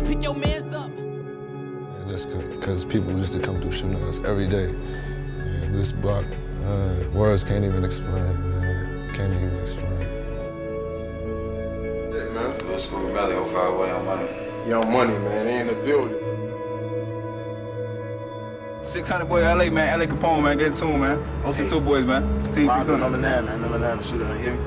Pick your mans up. And just because people used to come through shooting at us every day. And this block, words can't even explain, man. Can't even explain. Yeah, man. Lil Scrapp Valley, 05 way, Young Money. Young Money, man. They in the building. 600 boy, LA, man. LA Capone, man. Get it to him, man. OC2 boys, man. Makado, number 9, man. Number 9, the shooter, you hear me?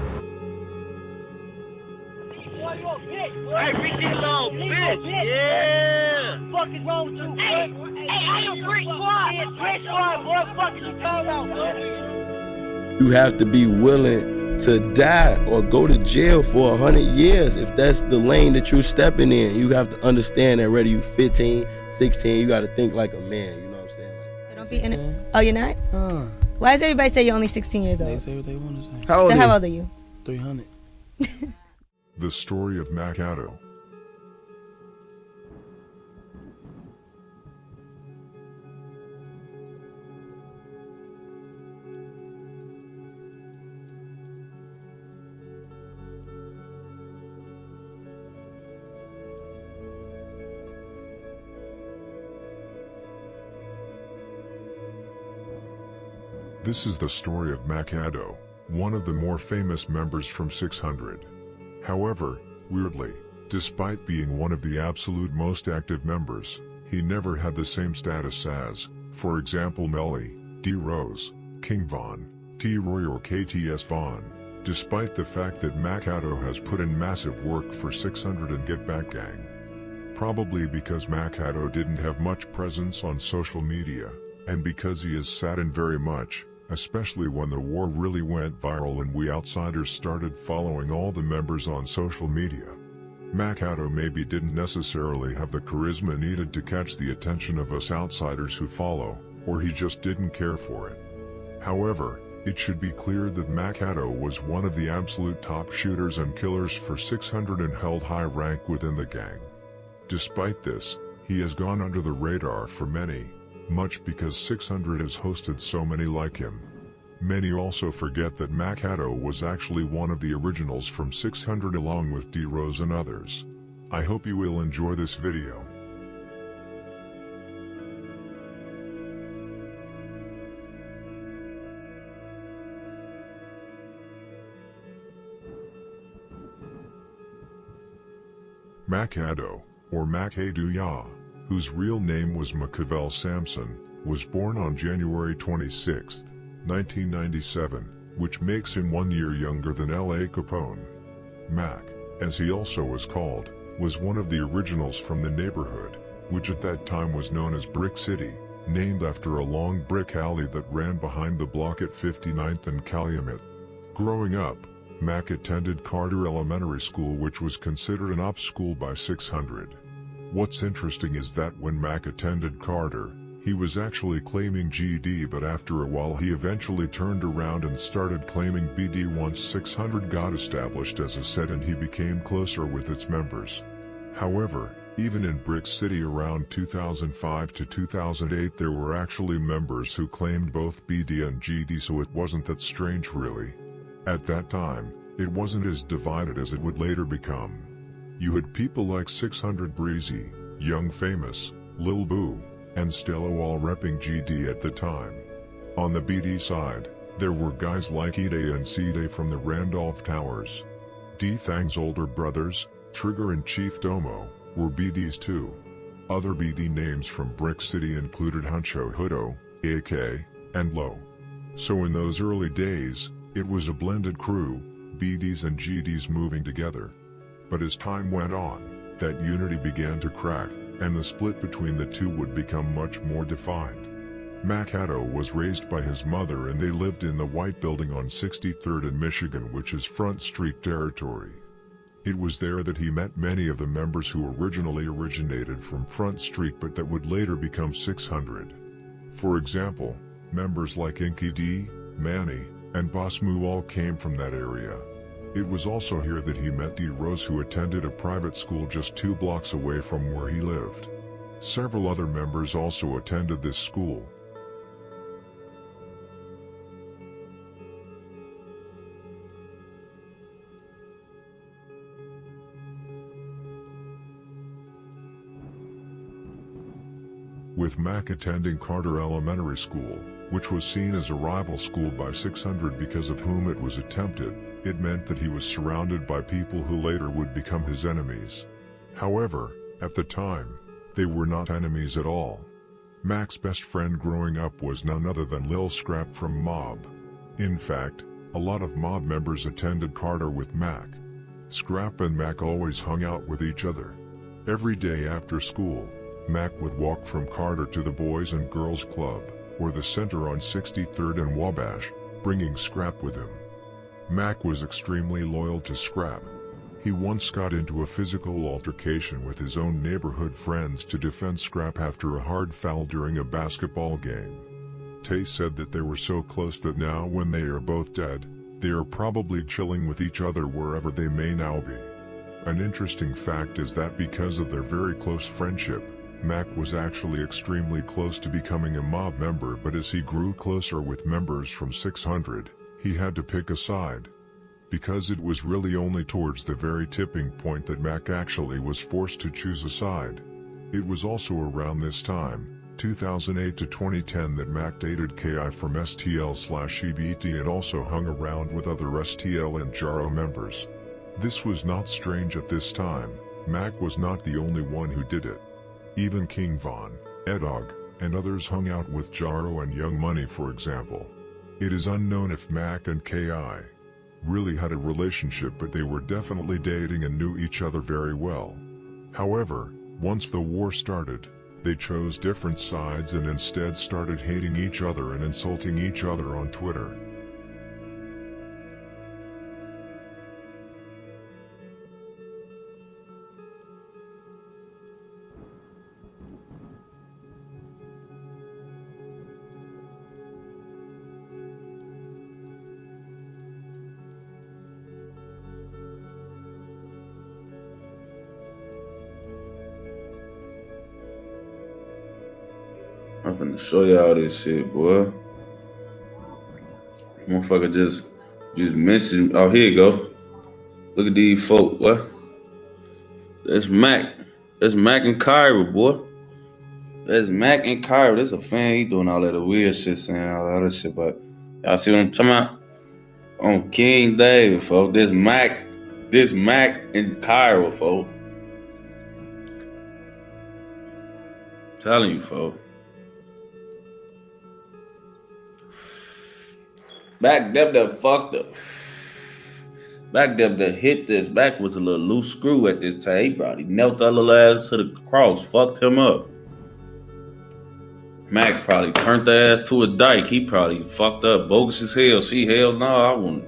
Hey, Ricky, little bitch. Yeah. Fuck is wrong with you, hey, I am Brick Squad. Brick Squad, boy. Fuck is you talking about, boy? You have to be willing to die or go to jail for 100 years if that's the lane that you're stepping in. You have to understand that whether you 15, 16, you got to think like a man. You know what I'm saying? So don't be in it. Oh, you're not? Why does everybody say you're only 16 years old? They say what they want to say. How old how old are you? 300. The story of Makado. This is the story of Makado, one of the more famous members from 600. However, weirdly, despite being one of the absolute most active members, he never had the same status as, for example, Melly, D Rose, King Von, T Roy or KTS Von, despite the fact that Makado has put in massive work for 600 and Get Back Gang. Probably because Makado didn't have much presence on social media, and because he is saddened very much, especially when the war really went viral and we outsiders started following all the members on social media. Makado maybe didn't necessarily have the charisma needed to catch the attention of us outsiders who follow, or he just didn't care for it. However, it should be clear that Makado was one of the absolute top shooters and killers for 600 and held high rank within the gang. Despite this, he has gone under the radar for many, much because 600 has hosted so many like him. Many also forget that Makado was actually one of the originals from 600 along with D Rose and others. I hope you will enjoy this video. Makado, or Mak-A-Do-Ya, whose real name was Makavell Samson, was born on January 26, 1997, which makes him 1 year younger than L.A. Capone. Mac, as he also was called, was one of the originals from the neighborhood, which at that time was known as Brick City, named after a long brick alley that ran behind the block at 59th and Calumet. Growing up, Mac attended Carter Elementary School, which was considered an op school by 600. What's interesting is that when Mac attended Carter, he was actually claiming GD, but after a while he eventually turned around and started claiming BD once 600 got established as a set and he became closer with its members. However, even in Brick City around 2005 to 2008 there were actually members who claimed both BD and GD, so it wasn't that strange really. At that time, it wasn't as divided as it would later become. You had people like 600 Breezy, Young Famous, Lil Boo, and Stello all repping GD at the time. On the BD side, there were guys like E-Day and C-Day from the Randolph Towers. D-Thang's older brothers, Trigger and Chief Domo, were BDs too. Other BD names from Brick City included Huncho Hudo, AK, and Lo. So in those early days, it was a blended crew, BDs and GDs moving together. But as time went on, that unity began to crack, and the split between the two would become much more defined. Makado was raised by his mother and they lived in the white building on 63rd and Michigan, which is Front Street territory. It was there that he met many of the members who originally originated from Front Street but that would later become 600. For example, members like Inky D, Manny, and Boss Moo all came from that area. It was also here that he met D Rose, who attended a private school just 2 blocks away from where he lived. Several other members also attended this school. with Mac attending Carter Elementary School, which was seen as a rival school by 600 because of whom it was attempted. It meant that he was surrounded by people who later would become his enemies. However, at the time, they were not enemies at all. Mac's best friend growing up was none other than Lil Scrapp from Mob. In fact, a lot of Mob members attended Carter with Mac. Scrapp and Mac always hung out with each other. Every day after school, Mac would walk from Carter to the Boys and Girls Club, or the center on 63rd and Wabash, bringing Scrapp with him. Mac was extremely loyal to Scrapp. He once got into a physical altercation with his own neighborhood friends to defend Scrapp after a hard foul during a basketball game. Tay said that they were so close that now when they are both dead, they are probably chilling with each other wherever they may now be. An interesting fact is that because of their very close friendship, Mac was actually extremely close to becoming a Mob member, but as he grew closer with members from 600, he had to pick a side. Because it was really only towards the very tipping point that Mac actually was forced to choose a side. It was also around this time, 2008 to 2010, that Mac dated KI from STL/EBT and also hung around with other STL and Jaro members. This was not strange at this time. Mac was not the only one who did it. Even King Von, Edog, and others hung out with Jaro and Young Money, for example. It is unknown if Mac and KI really had a relationship, but they were definitely dating and knew each other very well. However, once the war started, they chose different sides and instead started hating each other and insulting each other on Twitter. I'm finna show y'all this shit, boy. Motherfucker just mentioned. Oh, here you go. Look at these folk, boy. That's Mac. That's Mac and Kyra, boy. That's Mac and Kyra. That's a fan. He doing all that weird shit, saying all that other shit, but y'all see what I'm talking about? On King David, folks. This Mac and Kyra, folks. Telling you, folks. Back them that fucked up. Back them that hit this. Back was a little loose screw at this time. He probably knelt that little ass to the cross, fucked him up. Mac probably turned the ass to a dyke. He probably fucked up, bogus as hell. She hell no,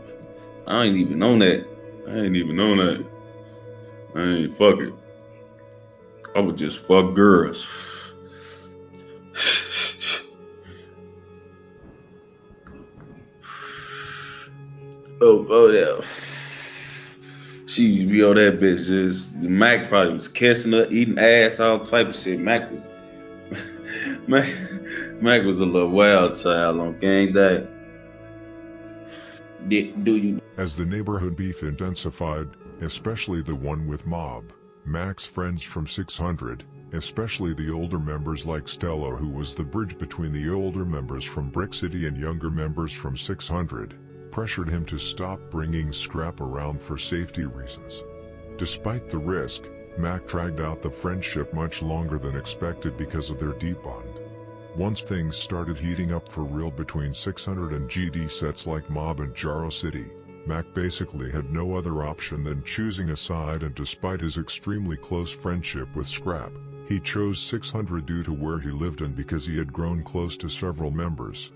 I ain't even known that. I ain't fuck it. I would just fuck girls. Oh yeah. She used to be on that bitch. Just Mac probably was kissing her, eating ass, all type of shit. Mac was a little wild child on Gang Day. As the neighborhood beef intensified, especially the one with Mob, Mac's friends from 600, especially the older members like Stello, who was the bridge between the older members from Brick City and younger members from 600, pressured him to stop bringing Scrapp around for safety reasons. Despite the risk, Mac dragged out the friendship much longer than expected because of their deep bond. Once things started heating up for real between 600 and GD sets like Mob and Jaro City, Mac basically had no other option than choosing a side, and despite his extremely close friendship with Scrapp, he chose 600 due to where he lived and because he had grown close to several members.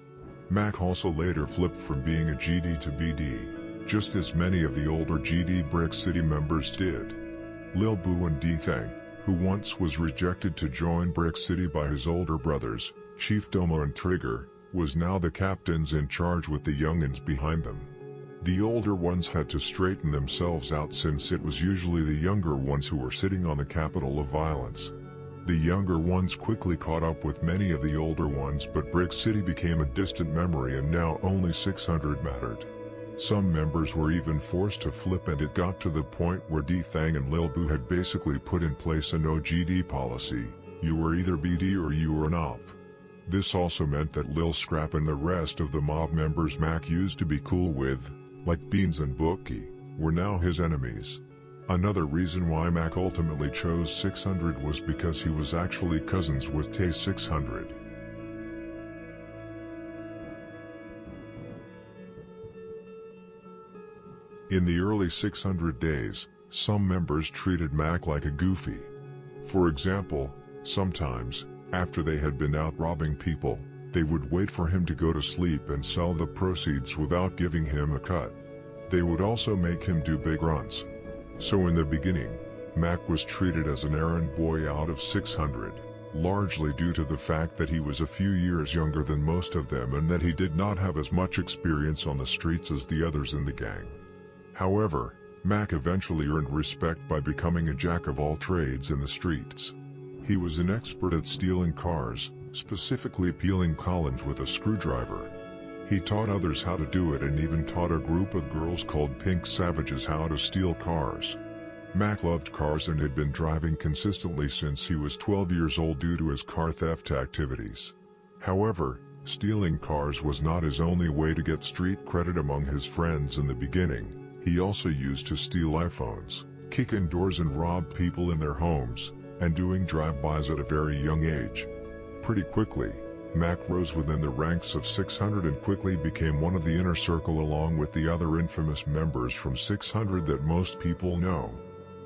Mac also later flipped from being a GD to BD, just as many of the older GD Brick City members did. Lil Boo and Stello, who once was rejected to join Brick City by his older brothers, Chief Jamo and Trigger, was now the captains in charge with the youngins behind them. The older ones had to straighten themselves out since it was usually the younger ones who were sitting on the capital of violence. The younger ones quickly caught up with many of the older ones, but Brick City became a distant memory and now only 600 mattered. Some members were even forced to flip, and it got to the point where Stello and Lil Boo had basically put in place a no GD policy, You were either BD or you were an op. This also meant that Lil Scrapp and the rest of the mob members Mac used to be cool with, like Beans and Bookie, were now his enemies. Another reason why Mac ultimately chose 600 was because he was actually cousins with Tay 600. In the early 600 days, some members treated Mac like a goofy. For example, sometimes, after they had been out robbing people, they would wait for him to go to sleep and sell the proceeds without giving him a cut. They would also make him do big runs. So in the beginning, Mac was treated as an errand boy out of 600, largely due to the fact that he was a few years younger than most of them and that he did not have as much experience on the streets as the others in the gang. However, Mac eventually earned respect by becoming a jack of all trades in the streets. He was an expert at stealing cars, specifically peeling columns with a screwdriver. He taught others how to do it and even taught a group of girls called Pink Savages how to steal cars. Mac loved cars and had been driving consistently since he was 12 years old due to his car theft activities. However, stealing cars was not his only way to get street credit among his friends in the beginning. He also used to steal iPhones, kick in doors and rob people in their homes, and doing drive-bys at a very young age. Pretty quickly, Mac rose within the ranks of 600 and quickly became one of the inner circle along with the other infamous members from 600 that most people know.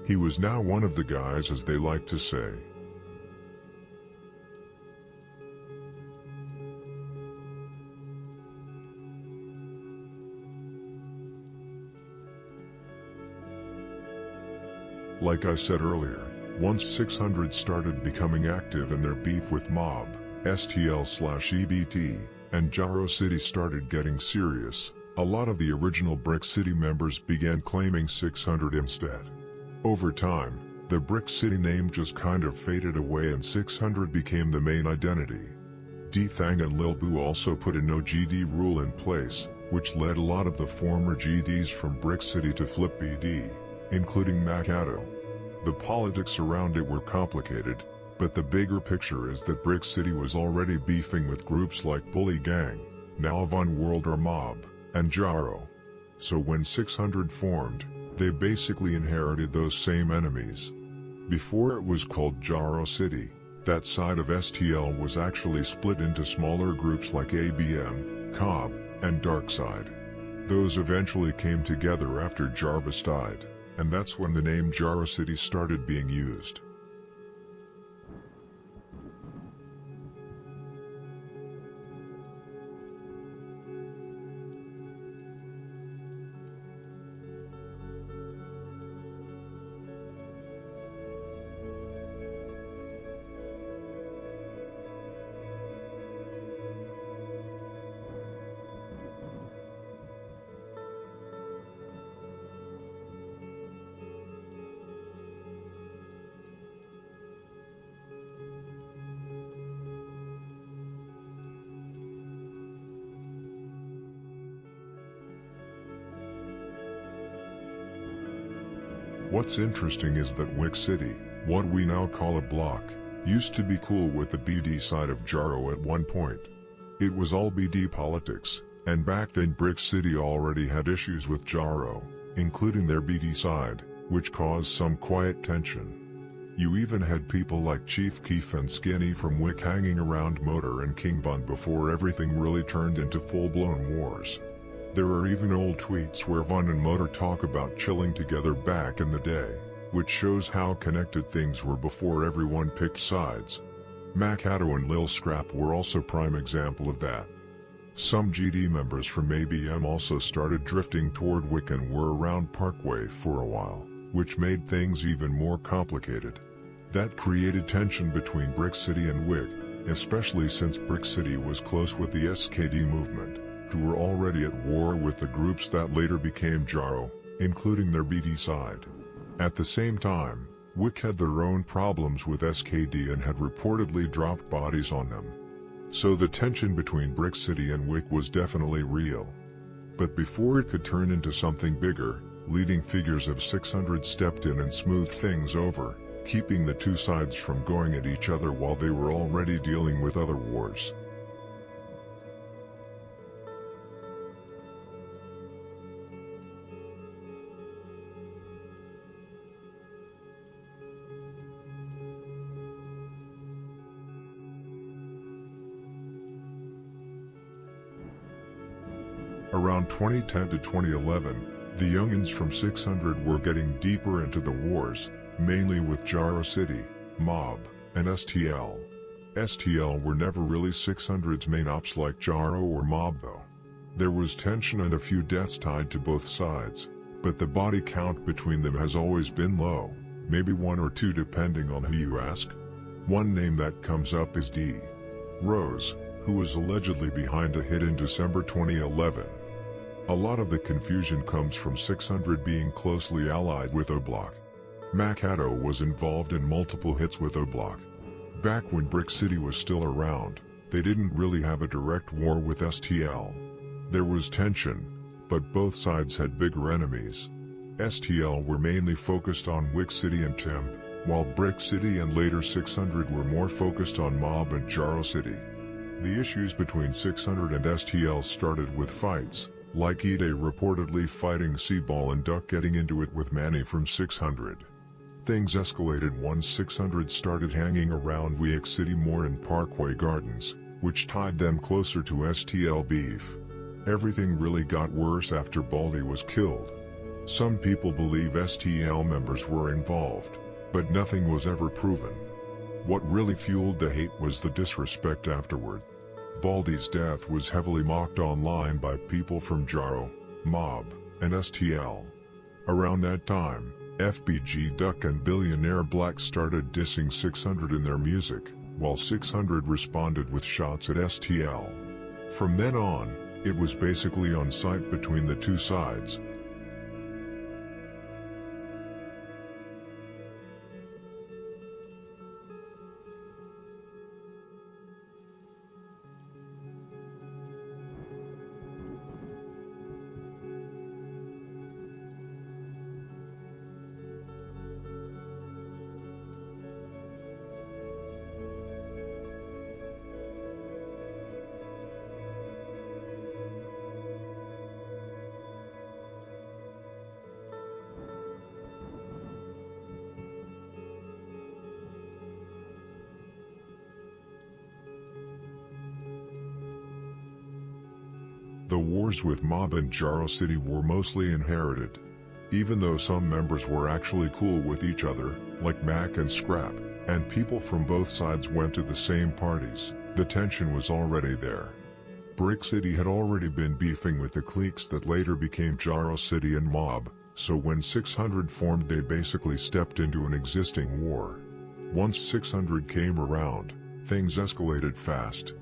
He was now one of the guys, as they like to say. Like I said earlier, once 600 started becoming active in their beef with Mob, STL/EBT, and Jaro City started getting serious, a lot of the original Brick City members began claiming 600 instead. Over time, the Brick City name just kind of faded away and 600 became the main identity. D-Thang and Lil Boo also put a no GD rule in place, which led a lot of the former GDs from Brick City to flip BD, including Makado. The politics around it were complicated, but the bigger picture is that Brick City was already beefing with groups like Bully Gang, now Von World or Mob, and Jaro. So when 600 formed, they basically inherited those same enemies. Before it was called Jaro City, that side of STL was actually split into smaller groups like ABM, Cobb, and Darkside. Those eventually came together after Jarvis died, and that's when the name Jaro City started being used. What's interesting is that Wick City, what we now call a block, used to be cool with the BD side of Jaro at one point. It was all BD politics, and back then Brick City already had issues with Jaro, including their BD side, which caused some quiet tension. You even had people like Chief Keef and Skinny from Wick hanging around Motor and King Bun before everything really turned into full-blown wars. There are even old tweets where Von and Motor talk about chilling together back in the day, which shows how connected things were before everyone picked sides. Makado and Lil Scrapp were also prime example of that. Some GD members from ABM also started drifting toward Wick and were around Parkway for a while, which made things even more complicated. That created tension between Brick City and Wick, especially since Brick City was close with the SKD movement, who were already at war with the groups that later became Jaro, including their BD side. At the same time, Wick had their own problems with SKD and had reportedly dropped bodies on them. So the tension between Brick City and Wick was definitely real. But before it could turn into something bigger, leading figures of 600 stepped in and smoothed things over, keeping the two sides from going at each other while they were already dealing with other wars. Around 2010 to 2011, the youngins from 600 were getting deeper into the wars, mainly with Jaro City, Mob, and STL. STL were never really 600's main ops like Jaro or Mob though. There was tension and a few deaths tied to both sides, but the body count between them has always been low, maybe 1 or 2 depending on who you ask. One name that comes up is D. Rose, who was allegedly behind a hit in December 2011. A lot of the confusion comes from 600 being closely allied with O-Block. Makado was involved in multiple hits with O-Block. Back when Brick City was still around, they didn't really have a direct war with STL. There was tension, but both sides had bigger enemies. STL were mainly focused on Wick City and Temp, while Brick City and later 600 were more focused on Mob and Jaro City. The issues between 600 and STL started with fights, like Ide reportedly fighting Seaball and Duck getting into it with Manny from 600. Things escalated once 600 started hanging around Wick City more in Parkway Gardens, which tied them closer to STL beef. Everything really got worse after Baldy was killed. Some people believe STL members were involved, but nothing was ever proven. What really fueled the hate was the disrespect afterward. Baldy's death was heavily mocked online by people from Jaro, Mob, and STL. Around that time, FBG Duck and Billionaire Black started dissing 600 in their music, while 600 responded with shots at STL. From then on, it was basically on sight between the two sides. The wars with Mob and Jaro City were mostly inherited. Even though some members were actually cool with each other, like Mac and Scrap, and people from both sides went to the same parties, the tension was already there. Brick City had already been beefing with the cliques that later became Jaro City and Mob, so when 600 formed they basically stepped into an existing war. Once 600 came around, things escalated fast.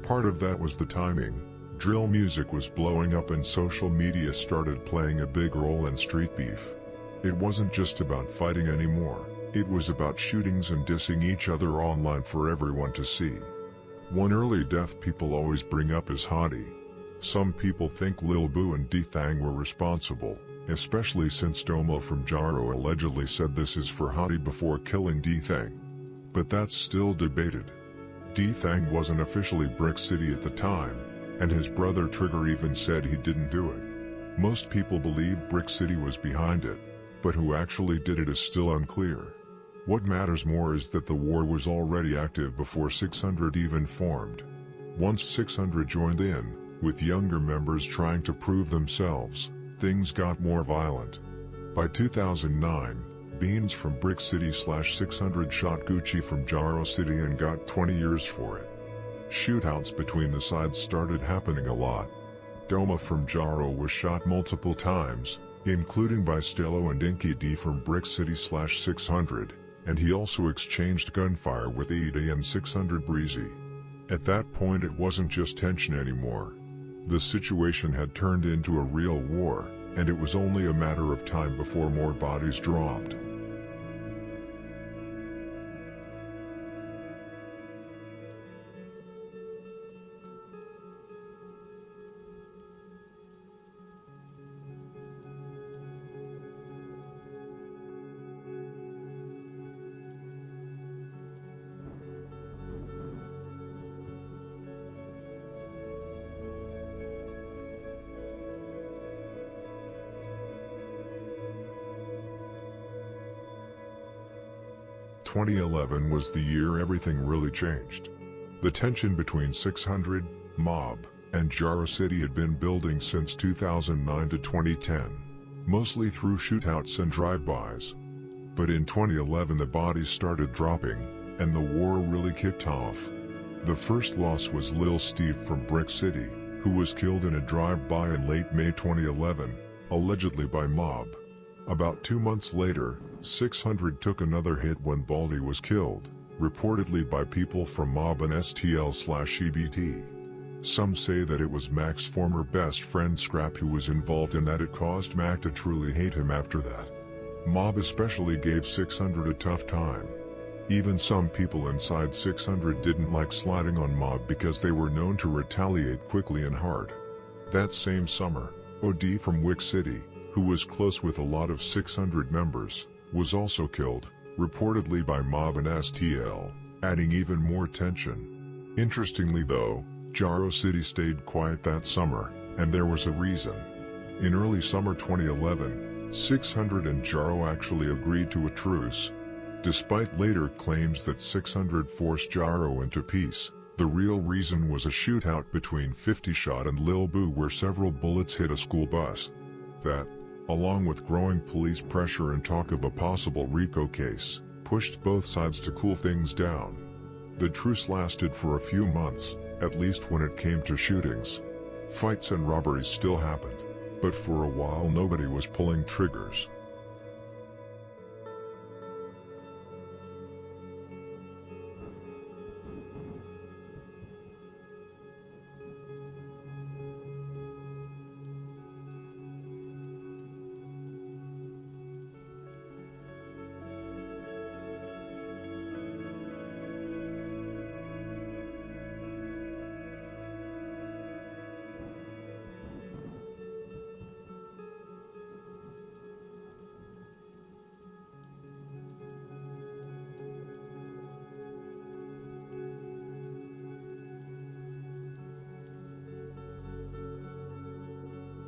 Part of that was the timing. Drill music was blowing up and social media started playing a big role in street beef. It wasn't just about fighting anymore, it was about shootings and dissing each other online for everyone to see. One early death people always bring up is Hottie. Some people think Lil Boo and D-Thang were responsible, especially since Domo from Jaro allegedly said this is for Hottie before killing D-Thang. But that's still debated. D-Thang wasn't officially Brick City at the time, and his brother Trigger even said he didn't do it. Most people believe Brick City was behind it, but who actually did it is still unclear. What matters more is that the war was already active before 600 even formed. Once 600 joined in, with younger members trying to prove themselves, things got more violent. By 2009, Beans from Brick City/600 shot Gucci from Jaro City and got 20 years for it. Shootouts between the sides started happening a lot. Doma from Jaro was shot multiple times, including by Stello and Inky D from Brick City/600, and he also exchanged gunfire with Ide and 600 Breezy. At that point it wasn't just tension anymore. The situation had turned into a real war, and it was only a matter of time before more bodies dropped. 2011 was the year everything really changed. The tension between 600, Mob, and Jaro City had been building since 2009 to 2010, mostly through shootouts and drive-bys. But in 2011 the bodies started dropping, and the war really kicked off. The first loss was Lil Steve from Brick City, who was killed in a drive-by in late May 2011, allegedly by Mob. About 2 months later, 600 took another hit when Baldy was killed, reportedly by people from Mob and STL/EBT. Some say that it was Mac's former best friend Scrapp who was involved and that it caused Mac to truly hate him after that. Mob especially gave 600 a tough time. Even some people inside 600 didn't like sliding on Mob because they were known to retaliate quickly and hard. That same summer, OD from Wick City, who was close with a lot of 600 members, was also killed, reportedly by Mob and STL, adding even more tension. Interestingly though, Jaro City stayed quiet that summer, and there was a reason. In early summer 2011, 600 and Jaro actually agreed to a truce. Despite later claims that 600 forced Jaro into peace, the real reason was a shootout between 50 Shot and Lil Boo where several bullets hit a school bus. That, along with growing police pressure and talk of a possible RICO case, pushed both sides to cool things down. The truce lasted for a few months, at least when it came to shootings. Fights and robberies still happened, but for a while nobody was pulling triggers.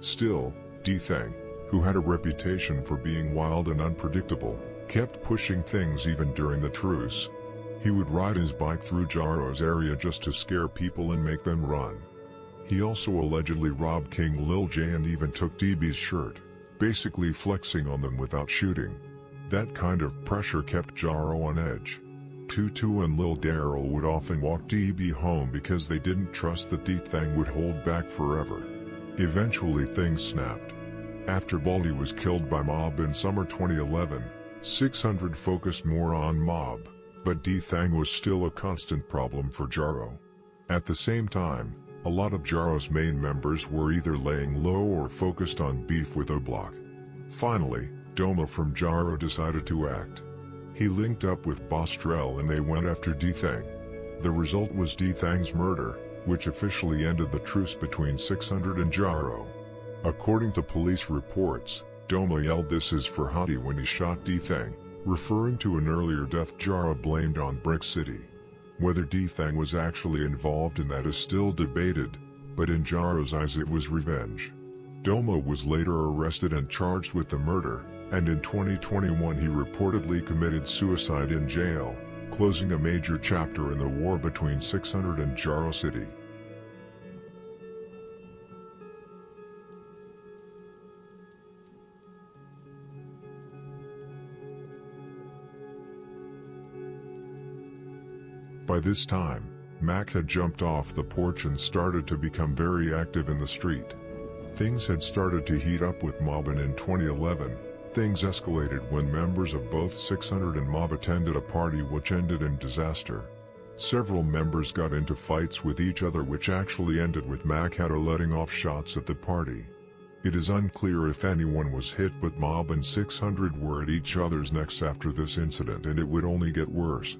Still, D-Thang, who had a reputation for being wild and unpredictable, kept pushing things even during the truce. He would ride his bike through Jaro's area just to scare people and make them run. He also allegedly robbed King Lil J and even took DB's shirt, basically flexing on them without shooting. That kind of pressure kept Jaro on edge. Tutu and Lil Daryl would often walk DB home because they didn't trust that D-Thang would hold back forever. Eventually things snapped. After Baldy was killed by Mob in summer 2011, 600 focused more on Mob, but D-Thang was still a constant problem for Jaro. At the same time, a lot of Jaro's main members were either laying low or focused on beef with O-Block. Finally, Doma from Jaro decided to act. He linked up with Bostrel and they went after D-Thang. The result was D-Thang's murder, which officially ended the truce between 600 and Jaro. According to police reports, Doma yelled "This is for Hottie" when he shot D-Thang, referring to an earlier death Jaro blamed on Brick City. Whether D-Thang was actually involved in that is still debated, but in Jaro's eyes it was revenge. Doma was later arrested and charged with the murder, and in 2021 he reportedly committed suicide in jail, closing a major chapter in the war between 600 and Jaro City. By this time, Mac had jumped off the porch and started to become very active in the street. Things had started to heat up with Mob, and in 2011, things escalated when members of both 600 and Mob attended a party which ended in disaster. Several members got into fights with each other which actually ended with Makado letting off shots at the party. It is unclear if anyone was hit, but Mob and 600 were at each other's necks after this incident, and it would only get worse.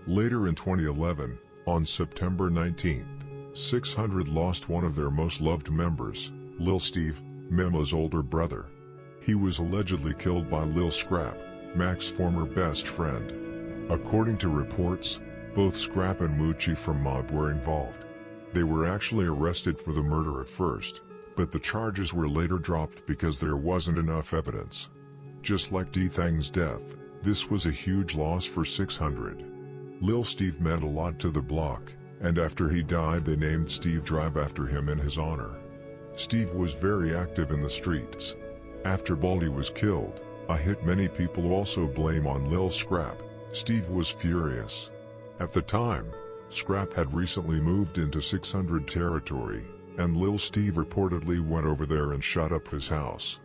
Later in 2011, on September 19th, 600 lost one of their most loved members, Lil Steve, Memo's older brother. He was allegedly killed by Lil Scrapp, Mac's former best friend. According to reports, both Scrapp and Moochie from Mob were involved. They were actually arrested for the murder at first, but the charges were later dropped because there wasn't enough evidence. Just like D-Thang's death, this was a huge loss for 600. Lil Steve meant a lot to the block, and after he died they named Steve Drive after him in his honor. Steve was very active in the streets. After Baldy was killed, a hit many people also blame on Lil Scrapp. Steve was furious. At the time, Scrapp had recently moved into 600 territory, and Lil Steve reportedly went over there and shot up his house.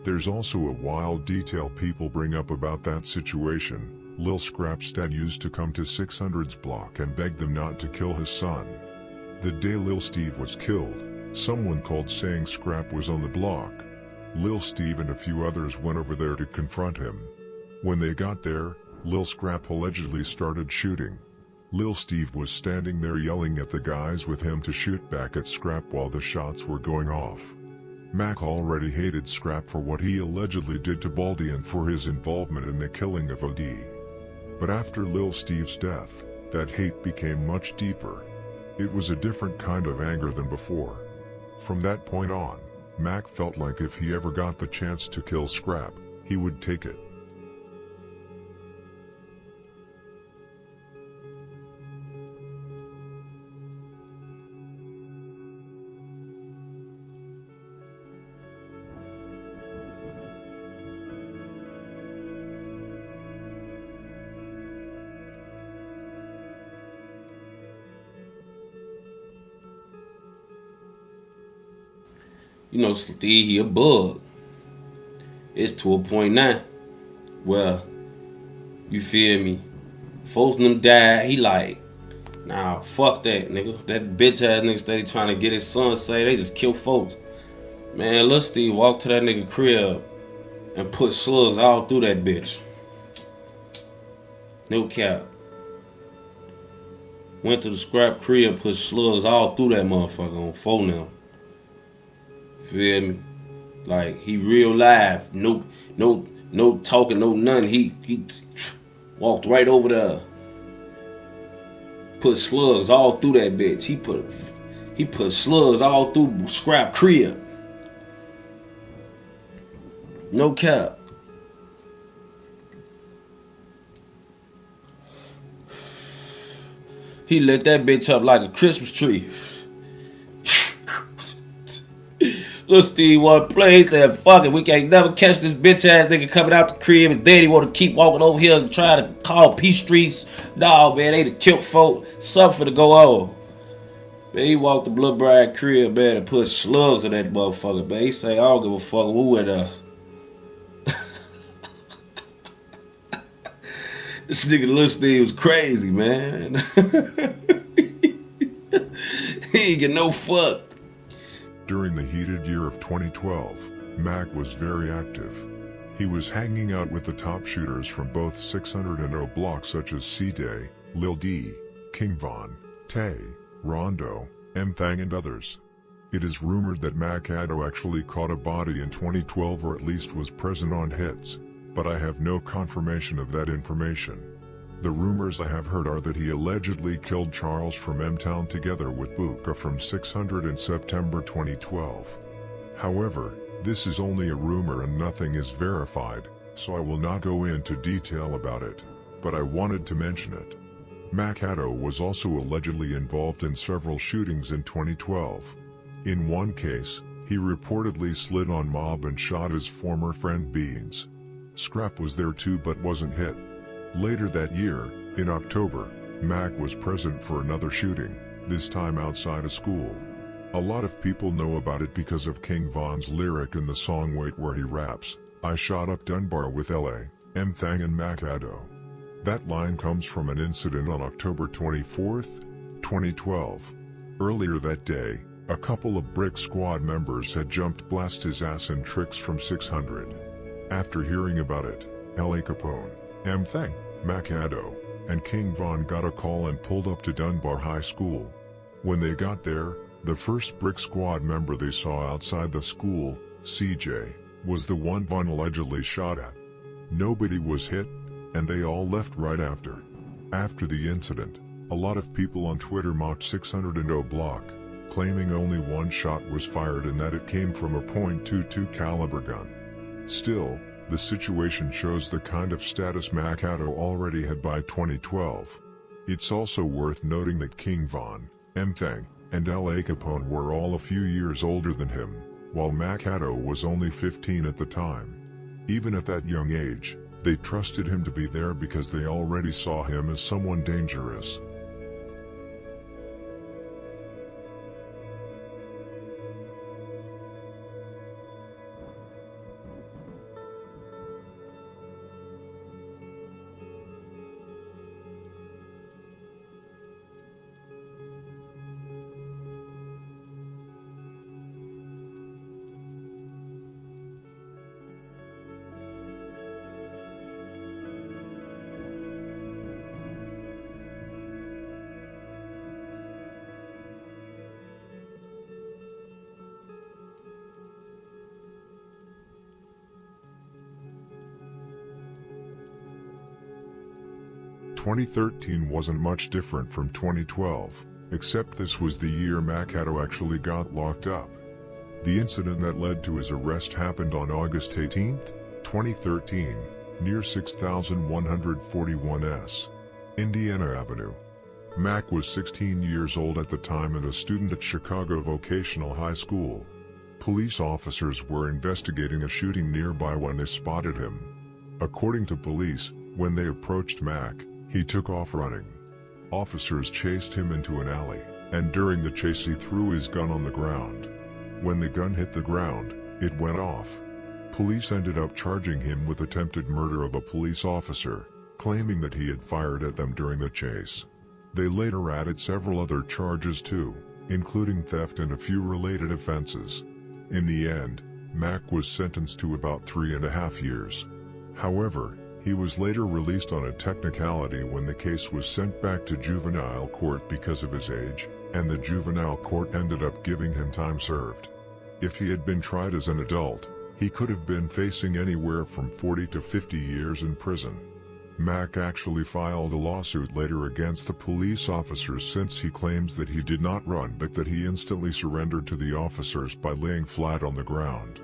There's also a wild detail people bring up about that situation. Lil Scrapp's dad used to come to 600's block and beg them not to kill his son. The day Lil Steve was killed, someone called saying Scrapp was on the block. Lil Steve and a few others went over there to confront him. When they got there, Lil Scrapp allegedly started shooting. Lil Steve was standing there yelling at the guys with him to shoot back at Scrapp while the shots were going off. Mac already hated Scrapp for what he allegedly did to Baldy and for his involvement in the killing of OD. But after Lil Steve's death, that hate became much deeper. It was a different kind of anger than before. From that point on, Mac felt like if he ever got the chance to kill Scrapp, he would take it. You know, Steve, he a bug. It's to a point now where, you feel me, folks and them died, he like, nah, fuck that, nigga. That bitch ass nigga steady trying to get his son say they just kill folks. Man, Lil Steve walked to that nigga crib and put slugs all through that bitch. No cap. Went to the Scrap crib, put slugs all through that motherfucker on phone now. Feel me? Like, he real live. No talking, no nothing. He walked right over there. Put slugs all through that bitch. He put slugs all through Scrap crib. No cap. He lit that bitch up like a Christmas tree. Lil Steve wanna play, he said, fuck it, we can't never catch this bitch ass nigga coming out the crib. His daddy wanna keep walking over here and try to call peace streets. Nah, man, they done killed folk. Something to go on. Man, he walked the Blood Bride crib, man, and put slugs in that motherfucker, man. He say, I don't give a fuck who in there. This nigga Lil Steve was crazy, man. He ain't get no fuck. During the heated year of 2012, Mac was very active. He was hanging out with the top shooters from both 600 and O blocks such as C-Day, Lil D, King Von, Tay, Rondo, M-Thang and others. It is rumored that Makado actually caught a body in 2012 or at least was present on hits, but I have no confirmation of that information. The rumors I have heard are that he allegedly killed Charles from M-Town together with Buka from 600 in September 2012. However, this is only a rumor and nothing is verified, so I will not go into detail about it, but I wanted to mention it. Makado was also allegedly involved in several shootings in 2012. In one case, he reportedly slid on Mob and shot his former friend Beans. Scrapp was there too but wasn't hit. Later that year, in October, Mac was present for another shooting, this time outside a school. A lot of people know about it because of King Von's lyric in the song Wait where he raps, I shot up Dunbar with LA, M-Thang and Makado. That line comes from an incident on October 24, 2012. Earlier that day, a couple of Brick Squad members had jumped blast his ass in tricks from 600. After hearing about it, LA Capone, M-Thang, Makado, and King Von got a call and pulled up to Dunbar High School. When they got there, the first Brick Squad member they saw outside the school, CJ, was the one Von allegedly shot at. Nobody was hit, and they all left right after. After the incident, a lot of people on Twitter mocked 600 block, claiming only one shot was fired and that it came from a .22 caliber gun. Still, the situation shows the kind of status Makado already had by 2012. It's also worth noting that King Von, M-Thang, and L.A. Capone were all a few years older than him, while Makado was only 15 at the time. Even at that young age, they trusted him to be there because they already saw him as someone dangerous. "2013 wasn't much different from 2012, except this was the year Makado actually got locked up. The incident that led to his arrest happened on August 18, 2013, near 6141 S. Indiana Avenue. Mac was 16 years old at the time and a student at Chicago Vocational High School. Police officers were investigating a shooting nearby when they spotted him. According to police, when they approached Mac, he took off running. Officers chased him into an alley, and during the chase he threw his gun on the ground. When the gun hit the ground, it went off. Police ended up charging him with attempted murder of a police officer, claiming that he had fired at them during the chase. They later added several other charges too, including theft and a few related offenses. In the end, Mac was sentenced to about 3.5 years. However, he was later released on a technicality when the case was sent back to juvenile court because of his age, and the juvenile court ended up giving him time served. If he had been tried as an adult, he could have been facing anywhere from 40 to 50 years in prison. Mac actually filed a lawsuit later against the police officers since he claims that he did not run but that he instantly surrendered to the officers by laying flat on the ground.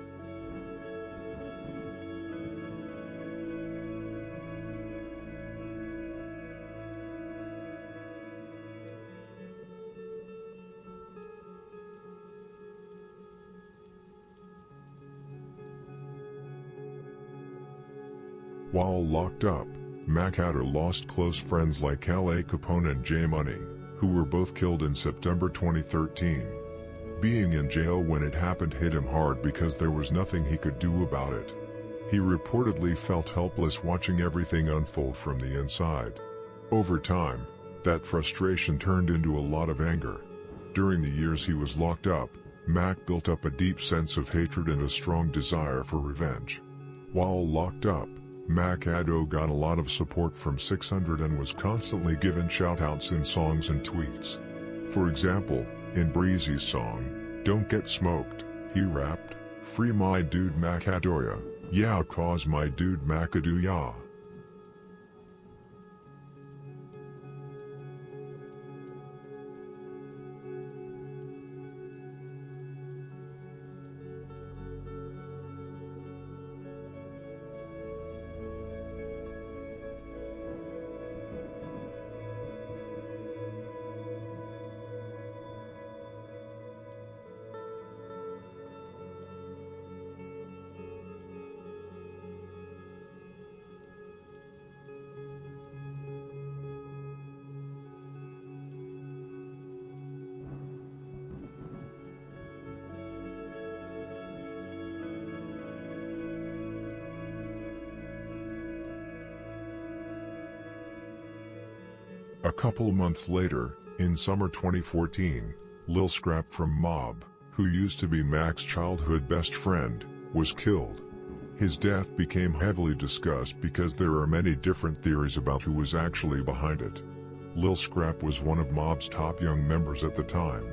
While locked up, Makado lost close friends like L.A. Capone and Jamo, who were both killed in September 2013. Being in jail when it happened hit him hard because there was nothing he could do about it. He reportedly felt helpless watching everything unfold from the inside. Over time, that frustration turned into a lot of anger. During the years he was locked up, Mac built up a deep sense of hatred and a strong desire for revenge. While locked up, Makado got a lot of support from 600 and was constantly given shoutouts in songs and tweets. For example, in Breezy's song, "Don't Get Smoked," he rapped, "Free my dude Mak-A-Do-Ya, yeah cause my dude Mak-A-Do-Ya." A couple months later, in summer 2014, Lil Scrapp from Mob, who used to be Mac's childhood best friend, was killed. His death became heavily discussed because there are many different theories about who was actually behind it. Lil Scrapp was one of Mob's top young members at the time.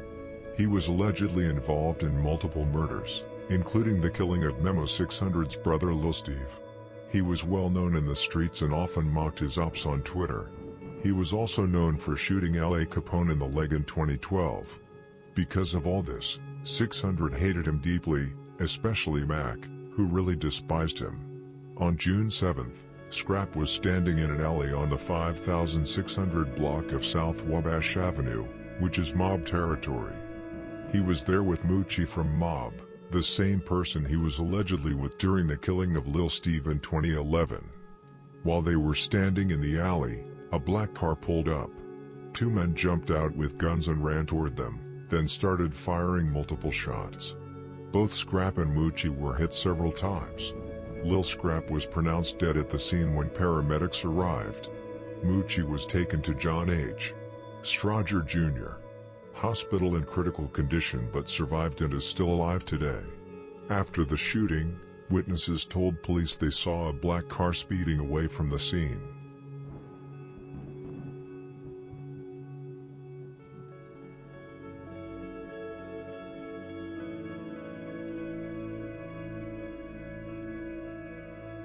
He was allegedly involved in multiple murders, including the killing of Memo 600's brother Lil Steve. He was well known in the streets and often mocked his ops on Twitter. He was also known for shooting L.A. Capone in the leg in 2012. Because of all this, 600 hated him deeply, especially Mac, who really despised him. On June 7th, Scrapp was standing in an alley on the 5600 block of South Wabash Avenue, which is Mob territory. He was there with Moochie from Mob, the same person he was allegedly with during the killing of Lil Steve in 2011. While they were standing in the alley, a black car pulled up. Two men jumped out with guns and ran toward them, then started firing multiple shots. Both Scrapp and Moochie were hit several times. Lil Scrapp was pronounced dead at the scene when paramedics arrived. Moochie was taken to John H. Strodger Jr. Hospital in critical condition but survived and is still alive today. After the shooting, witnesses told police they saw a black car speeding away from the scene.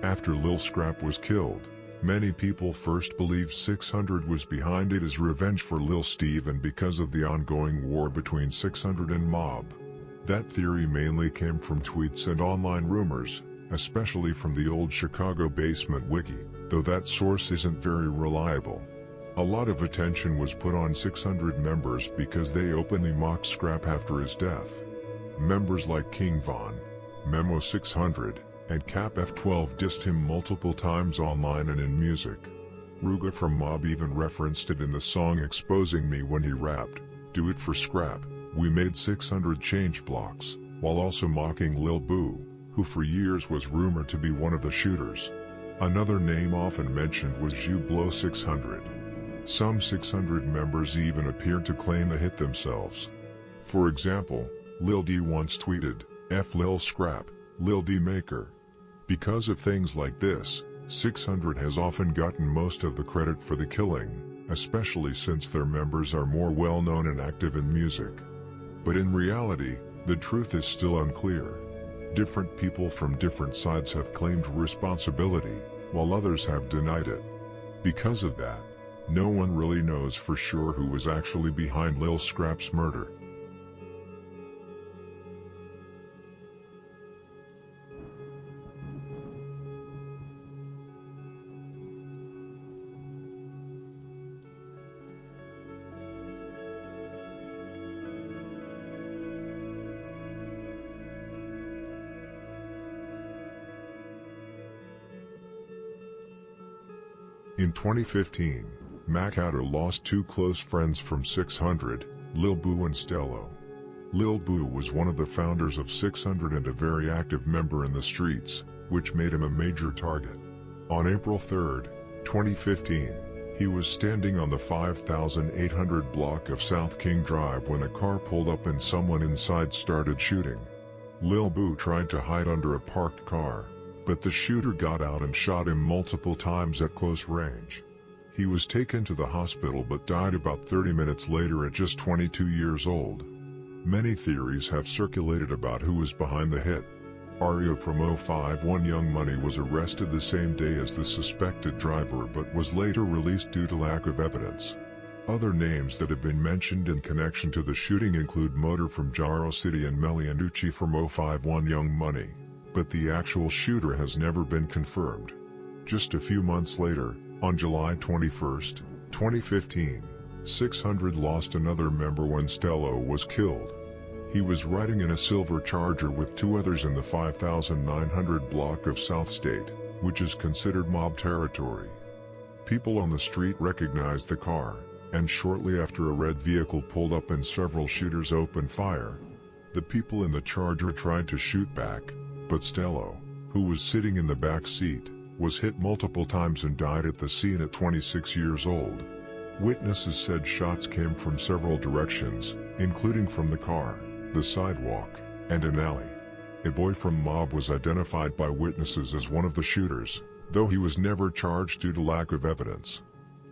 After Lil Scrapp was killed, many people first believed 600 was behind it as revenge for Lil Steve and because of the ongoing war between 600 and Mob. That theory mainly came from tweets and online rumors, especially from the old Chicago basement wiki, though that source isn't very reliable. A lot of attention was put on 600 members because they openly mocked Scrapp after his death. Members like King Von, Memo 600, and Cap F12 dissed him multiple times online and in music. Ruga from Mob even referenced it in the song Exposing Me when he rapped, "Do it for Scrapp, we made 600 change blocks," while also mocking Lil Boo, who for years was rumored to be one of the shooters. Another name often mentioned was Jublo 600. Some 600 members even appeared to claim the hit themselves. For example, Lil D once tweeted, "F Lil Scrapp, Lil D Maker." Because of things like this, 600 has often gotten most of the credit for the killing, especially since their members are more well known and active in music. But in reality, the truth is still unclear. Different people from different sides have claimed responsibility, while others have denied it. Because of that, no one really knows for sure who was actually behind Lil Scrapp's murder. In 2015, Makado lost two close friends from 600, Lil Boo and Stello. Lil Boo was one of the founders of 600 and a very active member in the streets, which made him a major target. On April 3, 2015, he was standing on the 5800 block of South King Drive when a car pulled up and someone inside started shooting. Lil Boo tried to hide under a parked car, but the shooter got out and shot him multiple times at close range. He was taken to the hospital but died about 30 minutes later at just 22 years old. Many theories have circulated about who was behind the hit. Ario from 051 Young Money was arrested the same day as the suspected driver but was later released due to lack of evidence. Other names that have been mentioned in connection to the shooting include Motor from Jaro City and Melianucci from 051 Young Money, but the actual shooter has never been confirmed. Just a few months later, on July 21, 2015, 600 lost another member when Stello was killed. He was riding in a silver Charger with two others in the 5900 block of South State, which is considered mob territory. People on the street recognized the car, and shortly after a red vehicle pulled up and several shooters opened fire. The people in the Charger tried to shoot back, but Stello, who was sitting in the back seat, was hit multiple times and died at the scene at 26 years old. Witnesses said shots came from several directions, including from the car, the sidewalk, and an alley. a boy from Mob was identified by witnesses as one of the shooters, though he was never charged due to lack of evidence.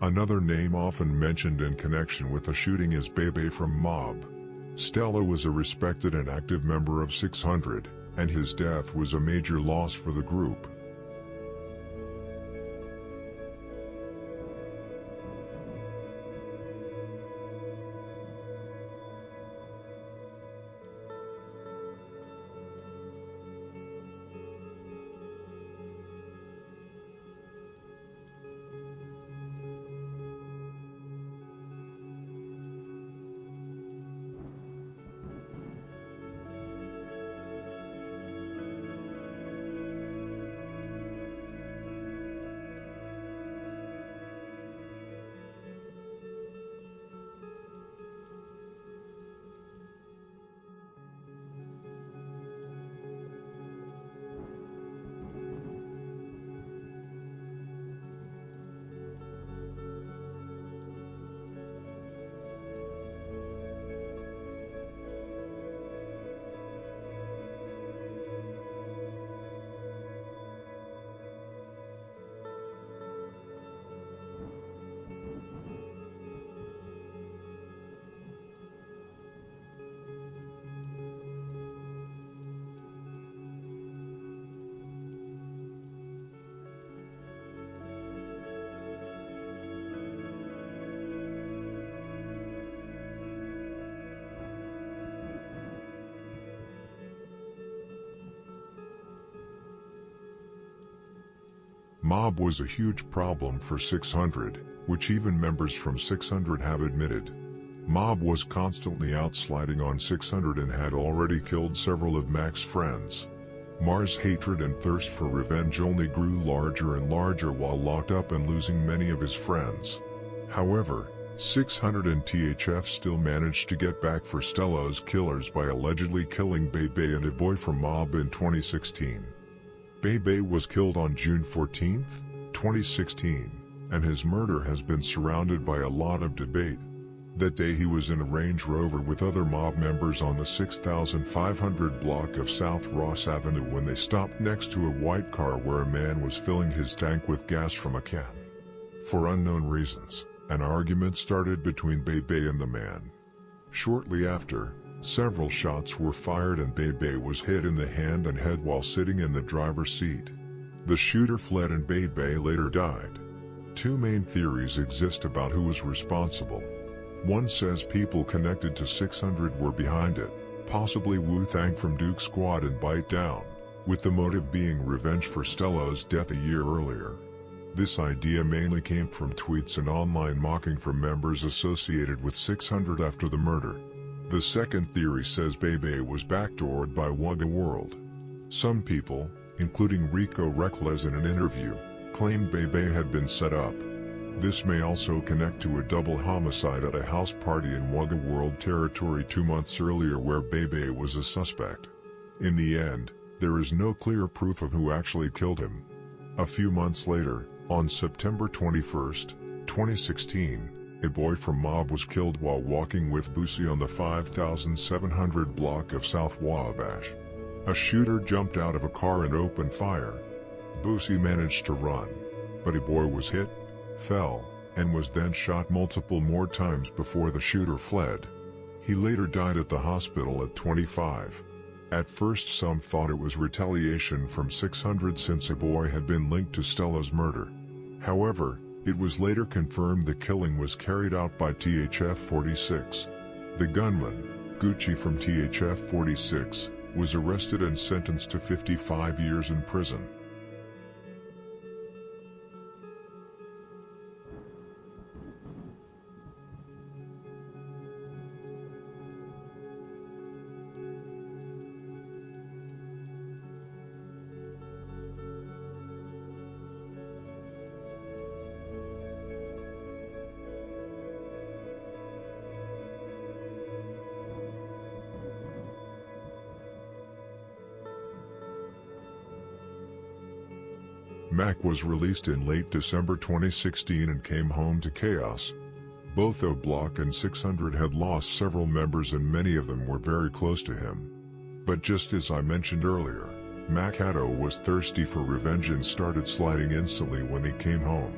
Another name often mentioned in connection with the shooting is Bebe from Mob. Stello was a respected and active member of 600, and his death was a major loss for the group. Mob was a huge problem for 600, which even members from 600 have admitted. Mob was constantly outsliding on 600 and had already killed several of Mac's friends. Mar's hatred and thirst for revenge only grew larger and larger while locked up and losing many of his friends. However, 600 and THF still managed to get back for Stello's killers by allegedly killing Bebe and a boy from Mob in 2016. Bebe was killed on June 14, 2016, and his murder has been surrounded by a lot of debate. That day he was in a Range Rover with other Mob members on the 6500 block of South Ross Avenue when they stopped next to a white car where a man was filling his tank with gas from a can. For unknown reasons, an argument started between Bebe and the man. Shortly after, several shots were fired and Bebe was hit in the hand and head while sitting in the driver's seat. The shooter fled and Bebe later died. Two main theories exist about who was responsible. One says people connected to 600 were behind it, possibly Wu-Tang from Duke Squad and Bite Down, with the motive being revenge for Stello's death a year earlier. This idea mainly came from tweets and online mocking from members associated with 600 after the murder. The second theory says Bebe was backdoored by Wugga World. Some people, including Rico Reckless in an interview, claimed Bebe had been set up. This may also connect to a double homicide at a house party in Wugga World territory 2 months earlier where Bebe was a suspect. In the end, there is no clear proof of who actually killed him. A few months later, on September 21, 2016, a boy from Mob was killed while walking with Boosie on the 5700 block of South Wabash. A shooter jumped out of a car and opened fire. Boosie managed to run, but a boy was hit, fell, and was then shot multiple more times before the shooter fled. He later died at the hospital at 25. At first some thought it was retaliation from 600 since a boy had been linked to Stello's murder. However, it was later confirmed the killing was carried out by THF-46. The gunman, Gucci from THF-46, was arrested and sentenced to 55 years in prison. Mac was released in late December 2016 and came home to chaos. Both O Block and 600 had lost several members and many of them were very close to him. But just as I mentioned earlier, Makado was thirsty for revenge and started sliding instantly when he came home.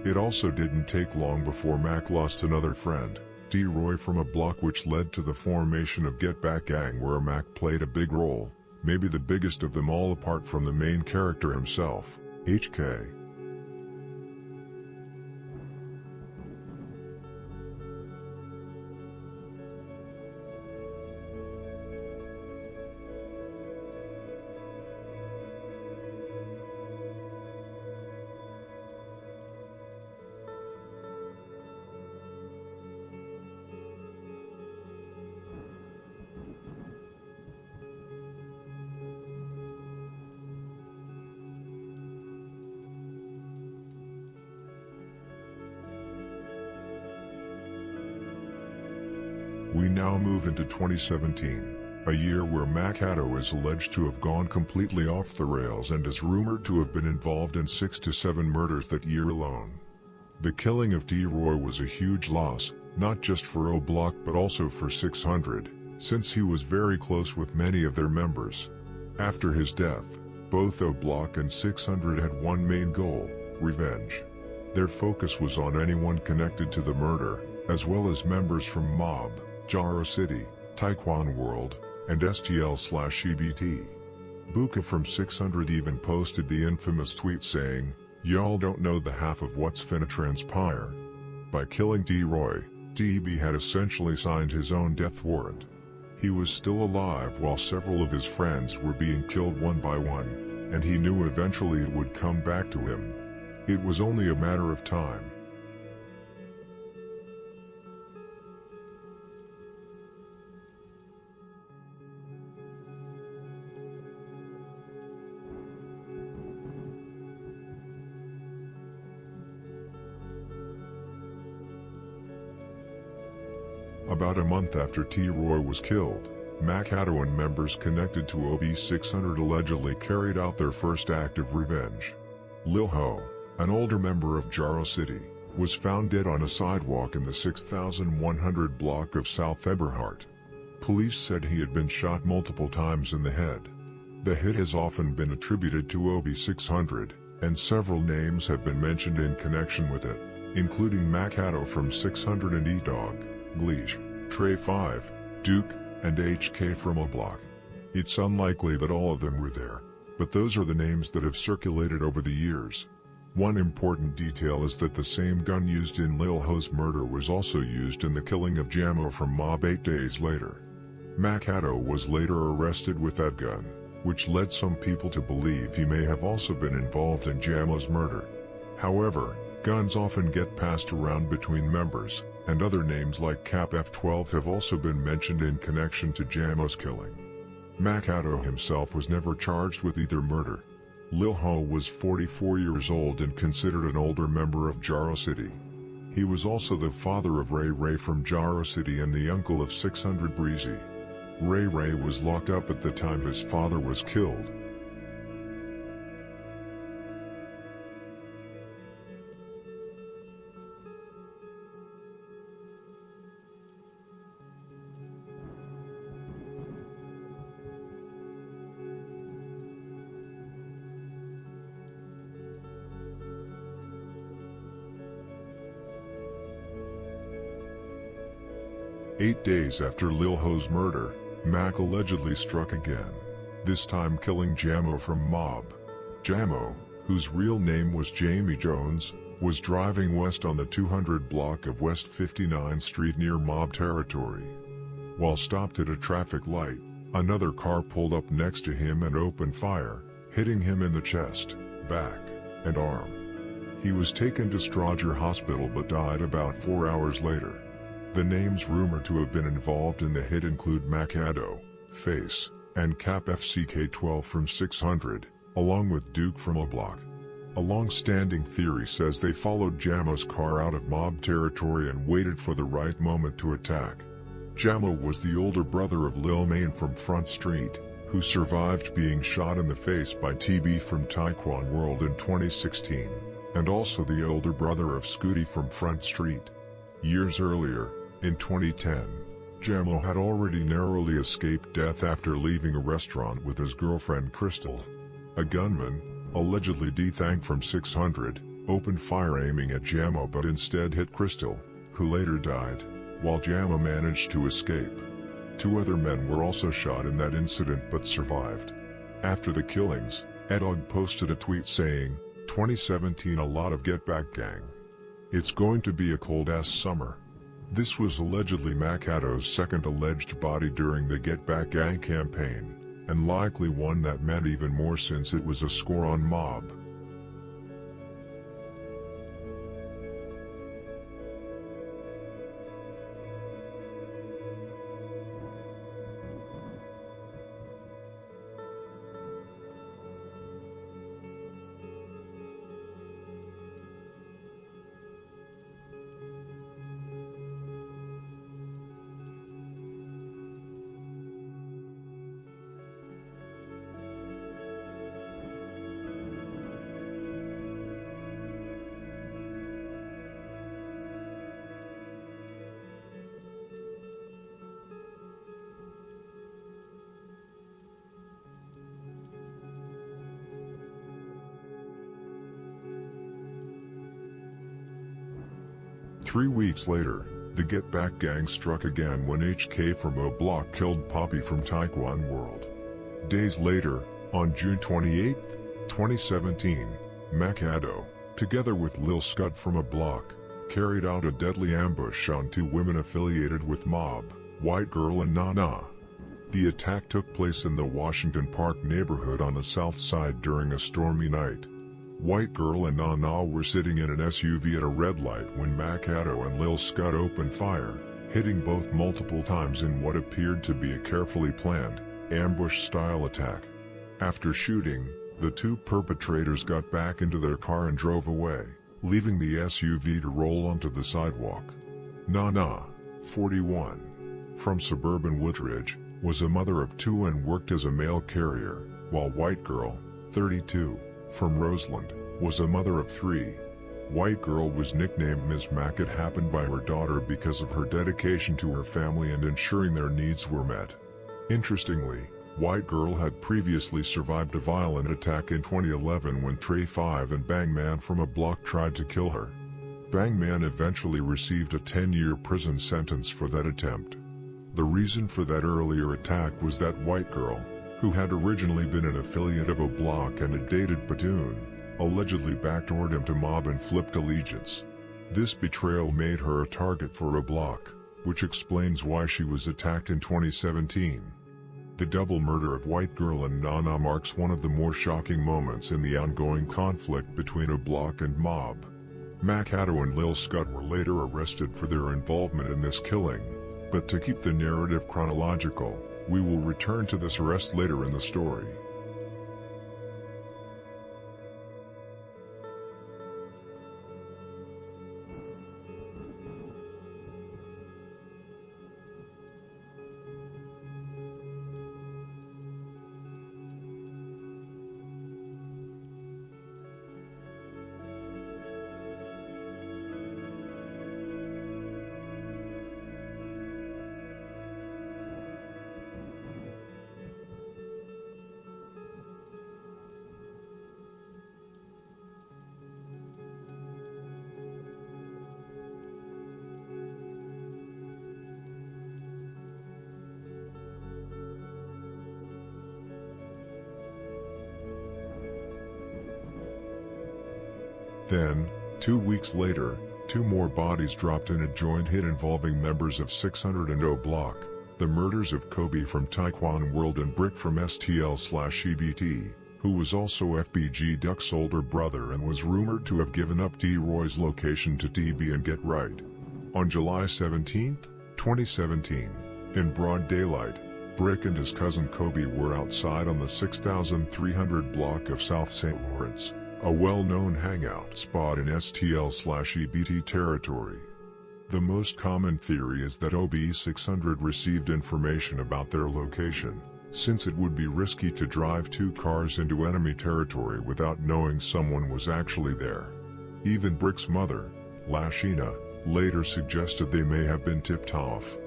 It also didn't take long before Mac lost another friend, D-Roy from a block, which led to the formation of Get Back Gang, where Mac played a big role, maybe the biggest of them all apart from the main character himself, HK. We now move into 2017, a year where Makado is alleged to have gone completely off the rails and is rumored to have been involved in 6 to 7 murders that year alone. The killing of D-Roy was a huge loss, not just for O Block but also for 600, since he was very close with many of their members. After his death, both O Block and 600 had one main goal: revenge. Their focus was on anyone connected to the murder, as well as members from Mob, Jaro City, Taekwon World, and STL/EBT. Buka from 600 even posted the infamous tweet saying, "Y'all don't know the half of what's finna transpire." By killing D-Roy, DB had essentially signed his own death warrant. He was still alive while several of his friends were being killed one by one, and he knew eventually it would come back to him. It was only a matter of time. About a month after T-Roy was killed, Makado and members connected to OB600 allegedly carried out their first act of revenge. Lil Ho, an older member of Jaro City, was found dead on a sidewalk in the 6100 block of South Eberhart. Police said he had been shot multiple times in the head. The hit has often been attributed to OB600, and several names have been mentioned in connection with it, including Makado from 600 and E-Dog, Gleesh, Trey 5, Duke, and HK from O Block. It's unlikely that all of them were there, but those are the names that have circulated over the years. One important detail is that the same gun used in Lil Ho's murder was also used in the killing of Jamo from Mob 8 days later. Makado was later arrested with that gun, which led some people to believe he may have also been involved in Jamo's murder. However, guns often get passed around between members, and other names like Cap F12 have also been mentioned in connection to Jamo's killing. Makado himself was never charged with either murder. Lil Ho was 44 years old and considered an older member of Jaro City. He was also the father of Ray Ray from Jaro City and the uncle of 600 Breezy. Ray Ray was locked up at the time his father was killed. Eight days after Lil Ho's murder, Mac allegedly struck again, this time killing Jamo from Mob. Jamo, whose real name was Jamie Jones, was driving west on the 200 block of West 59th Street near Mob territory. While stopped at a traffic light, another car pulled up next to him and opened fire, hitting him in the chest, back, and arm. He was taken to Strawger Hospital but died about 4 hours later. The names rumored to have been involved in the hit include Makado, Face, and Cap FCK12 from 600, along with Duke from O Block. A long-standing theory says they followed Jamo's car out of Mob territory and waited for the right moment to attack. Jamo was the older brother of Lil Main from Front Street, who survived being shot in the face by TB from Taekwon World in 2016, and also the older brother of Scooty from Front Street. Years earlier, in 2010, Jamo had already narrowly escaped death after leaving a restaurant with his girlfriend Crystal. A gunman, allegedly D-Thang from 600, opened fire aiming at Jamo but instead hit Crystal, who later died, while Jamo managed to escape. 2 other men were also shot in that incident but survived. After the killings, Edog posted a tweet saying, "2017 a lot of Get Back Gang. It's going to be a cold-ass summer." This was allegedly Makado's second alleged body during the Get Back Gang campaign, and likely one that meant even more since it was a score on Mob. Three weeks later, the Get Back Gang struck again when HK from O Block killed Poppy from Taekwon World. Days later, on June 28, 2017, Makado, together with Lil Scud from O Block, carried out a deadly ambush on 2 women affiliated with Mob, White Girl and Nana. The attack took place in the Washington Park neighborhood on the south side during a stormy night. White Girl and Nana were sitting in an SUV at a red light when Makado and Lil Scud opened fire, hitting both multiple times in what appeared to be a carefully planned, ambush-style attack. After shooting, the 2 perpetrators got back into their car and drove away, leaving the SUV to roll onto the sidewalk. Nana, 41, from suburban Woodridge, was a mother of 2 and worked as a mail carrier, while White Girl, 32, from Roseland, was a mother of 3. White Girl was nicknamed Ms. Mac. It happened by her daughter because of her dedication to her family and ensuring their needs were met. Interestingly, White Girl had previously survived a violent attack in 2011 when Trey 5 and Bangman from O Block tried to kill her. Bangman eventually received a 10-year prison sentence for that attempt. The reason for that earlier attack was that White Girl, who had originally been an affiliate of O Block and had dated Badoon, allegedly backdoored him to Mob and flipped allegiance. This betrayal made her a target for O Block, which explains why she was attacked in 2017. The double murder of White Girl and Nana marks one of the more shocking moments in the ongoing conflict between O Block and Mob. Makado and Lil Scud were later arrested for their involvement in this killing, but to keep the narrative chronological, we will return to this arrest later in the story. Then, 2 weeks later, 2 more bodies dropped in a joint hit involving members of 600 and O Block, the murders of Coby from Taekwon World and Brick from STL/EBT, who was also FBG Duck's older brother and was rumored to have given up D-Roy's location to DB and Get Right. On July 17, 2017, in broad daylight, Brick and his cousin Coby were outside on the 6300 block of South St. Lawrence, a well-known hangout spot in STL/EBT territory. The most common theory is that OB600 received information about their location, since it would be risky to drive 2 cars into enemy territory without knowing someone was actually there. Even Brick's mother, Lashina, later suggested they may have been tipped off.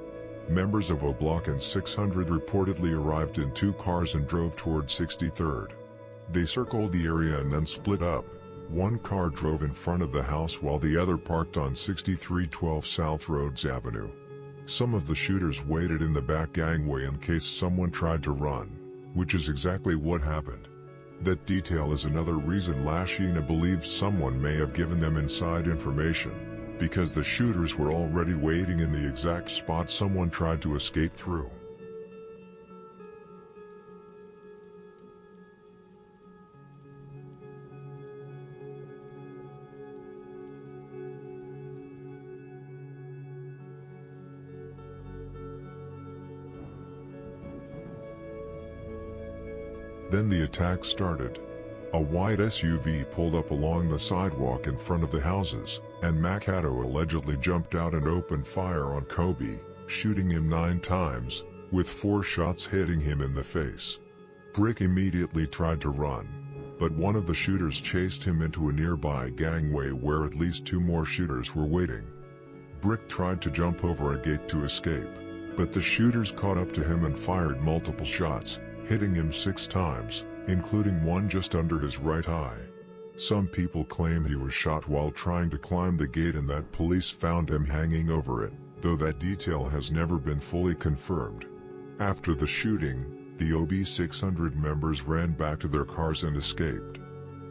members of O Block and 600 reportedly arrived in 2 cars and drove toward 63rd. They circled the area and then split up. One car drove in front of the house while the other parked on 6312 South Rhodes Avenue. Some of the shooters waited in the back gangway in case someone tried to run, which is exactly what happened. That detail is another reason Lashina believes someone may have given them inside information, because the shooters were already waiting in the exact spot someone tried to escape through. Then the attack started. A white SUV pulled up along the sidewalk in front of the houses, and Makado allegedly jumped out and opened fire on Coby, shooting him 9 times, with 4 shots hitting him in the face. Brick immediately tried to run, but one of the shooters chased him into a nearby gangway where at least 2 more shooters were waiting. Brick tried to jump over a gate to escape, but the shooters caught up to him and fired multiple shots, hitting him 6 times, including one just under his right eye. Some people claim he was shot while trying to climb the gate and that police found him hanging over it, though that detail has never been fully confirmed. After the shooting, the OB 600 members ran back to their cars and escaped.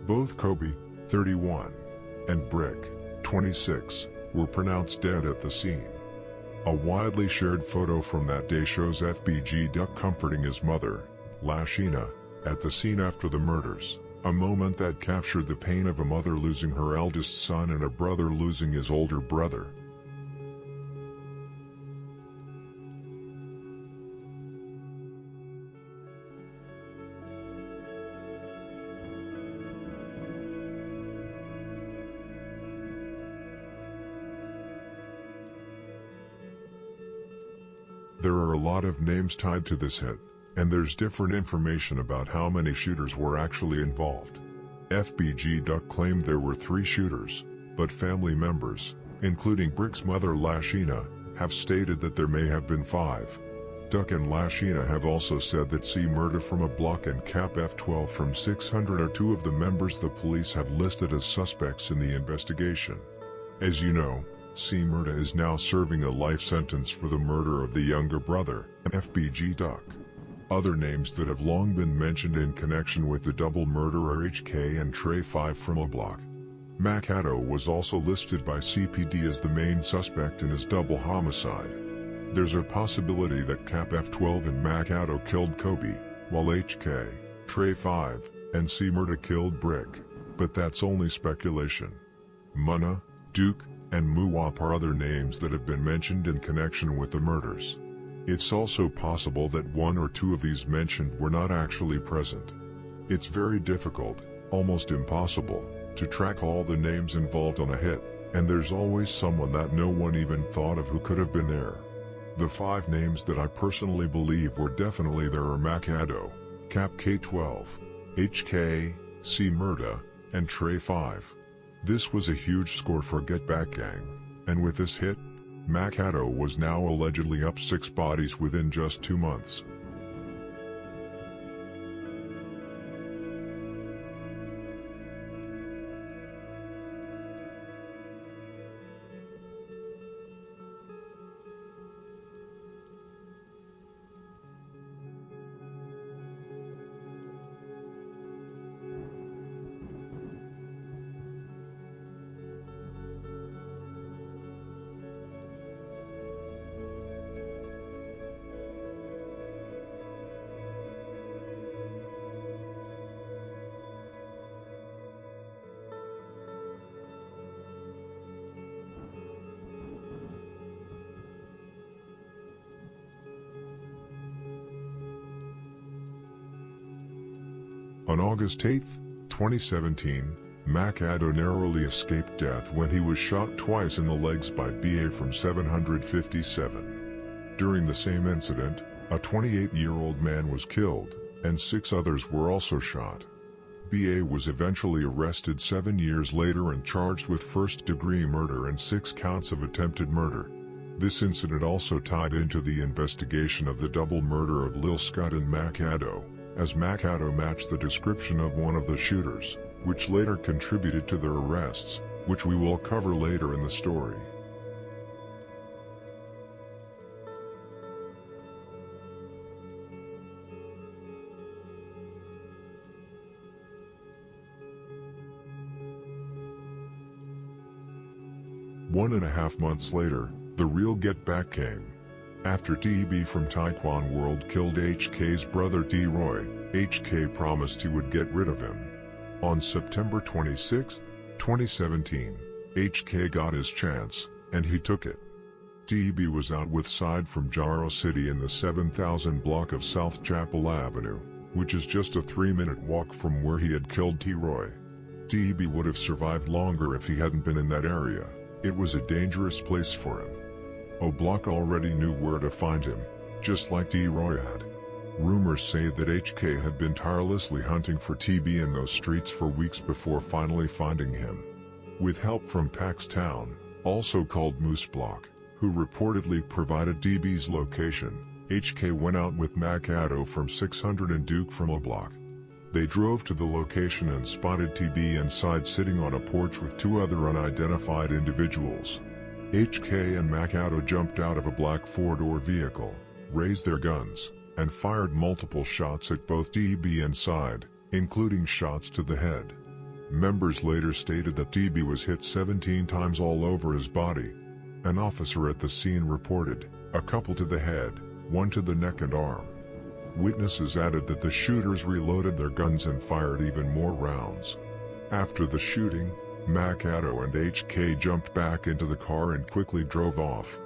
Both Coby, 31, and Brick, 26, were pronounced dead at the scene. A widely shared photo from that day shows FBG Duck comforting his mother, Lashina, at the scene after the murders, a moment that captured the pain of a mother losing her eldest son and a brother losing his older brother. There are a lot of names tied to this hit, and there's different information about how many shooters were actually involved. FBG Duck claimed there were 3 shooters, but family members, including Brick's mother Lashina, have stated that there may have been 5. Duck and Lashina have also said that C Murda from O Block and Cap F12 from 600 are 2 of the members the police have listed as suspects in the investigation. As you know, C Murda is now serving a life sentence for the murder of the younger brother, FBG Duck. Other names that have long been mentioned in connection with the double murder are HK and Trey 5 from O Block. Makado was also listed by CPD as the main suspect in his double homicide. There's a possibility that Cap F12 and Makado killed Coby, while HK, Trey 5, and C Murda killed Brick, but that's only speculation. Munna, Duke, and Muwap are other names that have been mentioned in connection with the murders. It's also possible that 1 or 2 of these mentioned were not actually present. It's very difficult, almost impossible, to track all the names involved on a hit, and there's always someone that no one even thought of who could have been there. The 5 names that I personally believe were definitely there are Makado, Cap K12, HK, C Murda, and Trey 5. This was a huge score for Get Back Gang, and with this hit, Makado was now allegedly up 6 bodies within just 2 months. On August 8, 2017, Mak-A-Do narrowly escaped death when he was shot twice in the legs by BA from 757. During the same incident, a 28-year-old man was killed, and 6 others were also shot. BA was eventually arrested 7 years later and charged with first-degree murder and 6 counts of attempted murder. This incident also tied into the investigation of the double murder of Lil Scott and Makado, as Makado matched the description of one of the shooters, which later contributed to their arrests, which we will cover later in the story. One and a half months later, the real get back came. After DB from Taekwon World killed HK's brother D-Roy, HK promised he would get rid of him. On September 26, 2017, HK got his chance, and he took it. DB was out with Side from Jaro City in the 7000 block of South Chapel Avenue, which is just a 3-minute walk from where he had killed T-Roy. DB would have survived longer if he hadn't been in that area. It was a dangerous place for him. O'Block already knew where to find him, just like D-Roy had. Rumors say that HK had been tirelessly hunting for TB in those streets for weeks before finally finding him. With help from Paxtown, also called Moose Block, who reportedly provided DB's location, HK went out with Makado from 600 and Duke from O'Block. They drove to the location and spotted TB inside sitting on a porch with 2 other unidentified individuals. HK and Makado jumped out of a black 4-door vehicle, raised their guns, and fired multiple shots at both DB and Side, including shots to the head. Members later stated that DB was hit 17 times all over his body. An officer at the scene reported, a couple to the head, 1 to the neck and arm. Witnesses added that the shooters reloaded their guns and fired even more rounds. After the shooting, Makado and HK jumped back into the car and quickly drove off.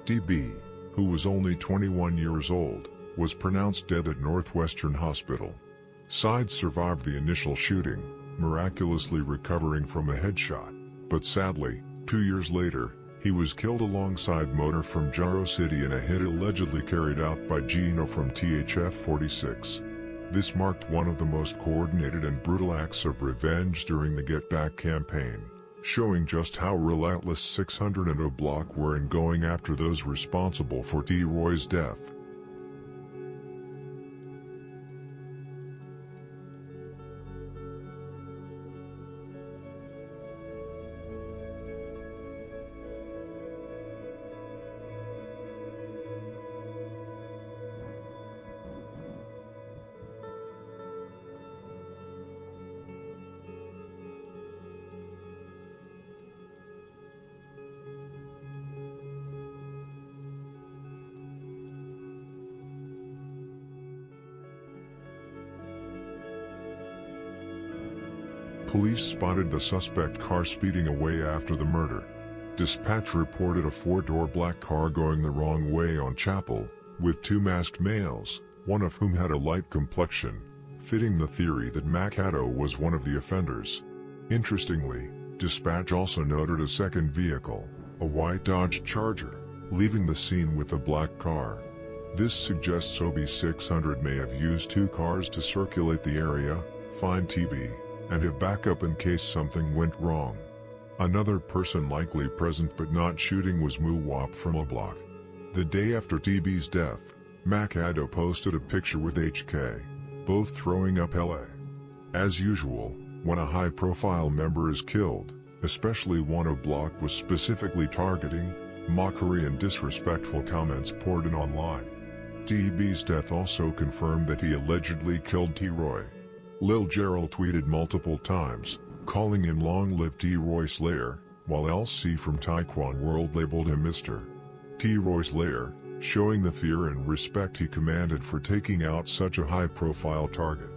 DB, who was only 21 years old, was pronounced dead at Northwestern Hospital. Side survived the initial shooting, miraculously recovering from a headshot, but sadly, 2 years later, he was killed alongside Motor from Jaro City in a hit allegedly carried out by Gino from THF 46. This marked one of the most coordinated and brutal acts of revenge during the Get Back campaign, showing just how relentless 600 and O'Block were in going after those responsible for D-Roy's death. Police spotted the suspect car speeding away after the murder. Dispatch reported a 4-door black car going the wrong way on Chapel, with 2 masked males, one of whom had a light complexion, fitting the theory that Makado was one of the offenders. Interestingly, dispatch also noted a second vehicle, a white Dodge Charger, leaving the scene with the black car. This suggests OB600 may have used 2 cars to circulate the area, find TB, and have backup in case something went wrong. Another person likely present but not shooting was Muwap from O'Block. The day after TB's death, Makado posted a picture with HK, both throwing up LA. As usual, when a high-profile member is killed, especially one O'Block was specifically targeting, mockery and disrespectful comments poured in online. TB's death also confirmed that he allegedly killed T-Roy. Lil Gerald tweeted multiple times, calling him Long Live T-Roy Slayer, while LC from Taekwon World labeled him Mr. T-Roy Slayer, showing the fear and respect he commanded for taking out such a high-profile target.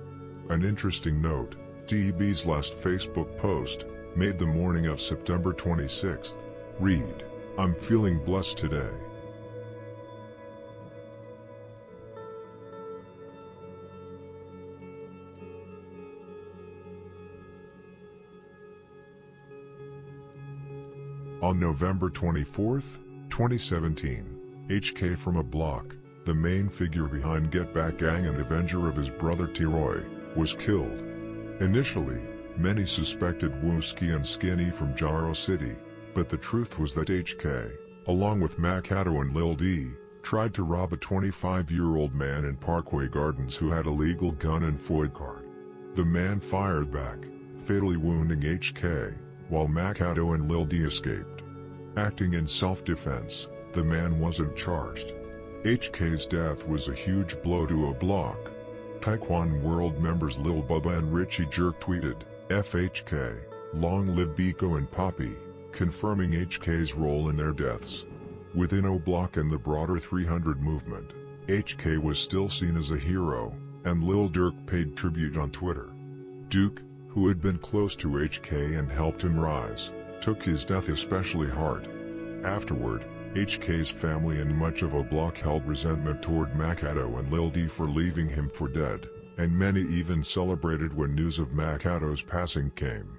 An interesting note, TB's last Facebook post, made the morning of September 26th, read, "I'm feeling blessed today." On November 24, 2017, HK from O'Block, the main figure behind Get Back Gang and avenger of his brother T-Roy, was killed. Initially, many suspected Wooski and Skinny from Jaro City, but the truth was that HK, along with Makado and Lil D, tried to rob a 25-year-old man in Parkway Gardens who had a legal gun and FOID card. The man fired back, fatally wounding HK, while Makado and Lil D escaped. Acting in self-defense, the man wasn't charged. HK's death was a huge blow to a block. Taekwon World members Lil Bubba and Richie Jerk tweeted, FHK, long live Biko and Poppy, confirming HK's role in their deaths. Within O-Block and the broader 300 movement, HK was still seen as a hero, and Lil Durk paid tribute on Twitter. Duke, who had been close to HK and helped him rise, took his death especially hard. Afterward, HK's family and much of O-Block held resentment toward Makado and Lil D for leaving him for dead, and many even celebrated when news of Makado's passing came.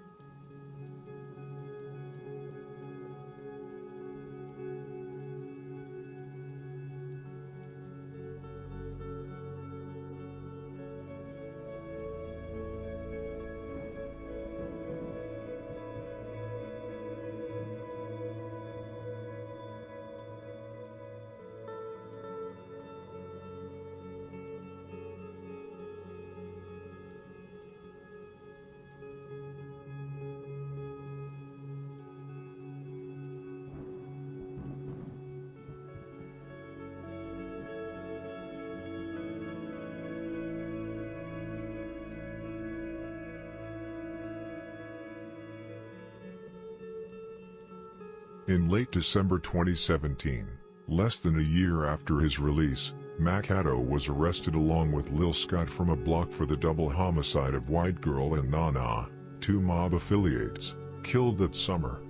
In late December 2017, less than a year after his release, Makado was arrested along with Lil Scott from O-Block for the double homicide of White Girl and Nana, two mob affiliates, killed that summer.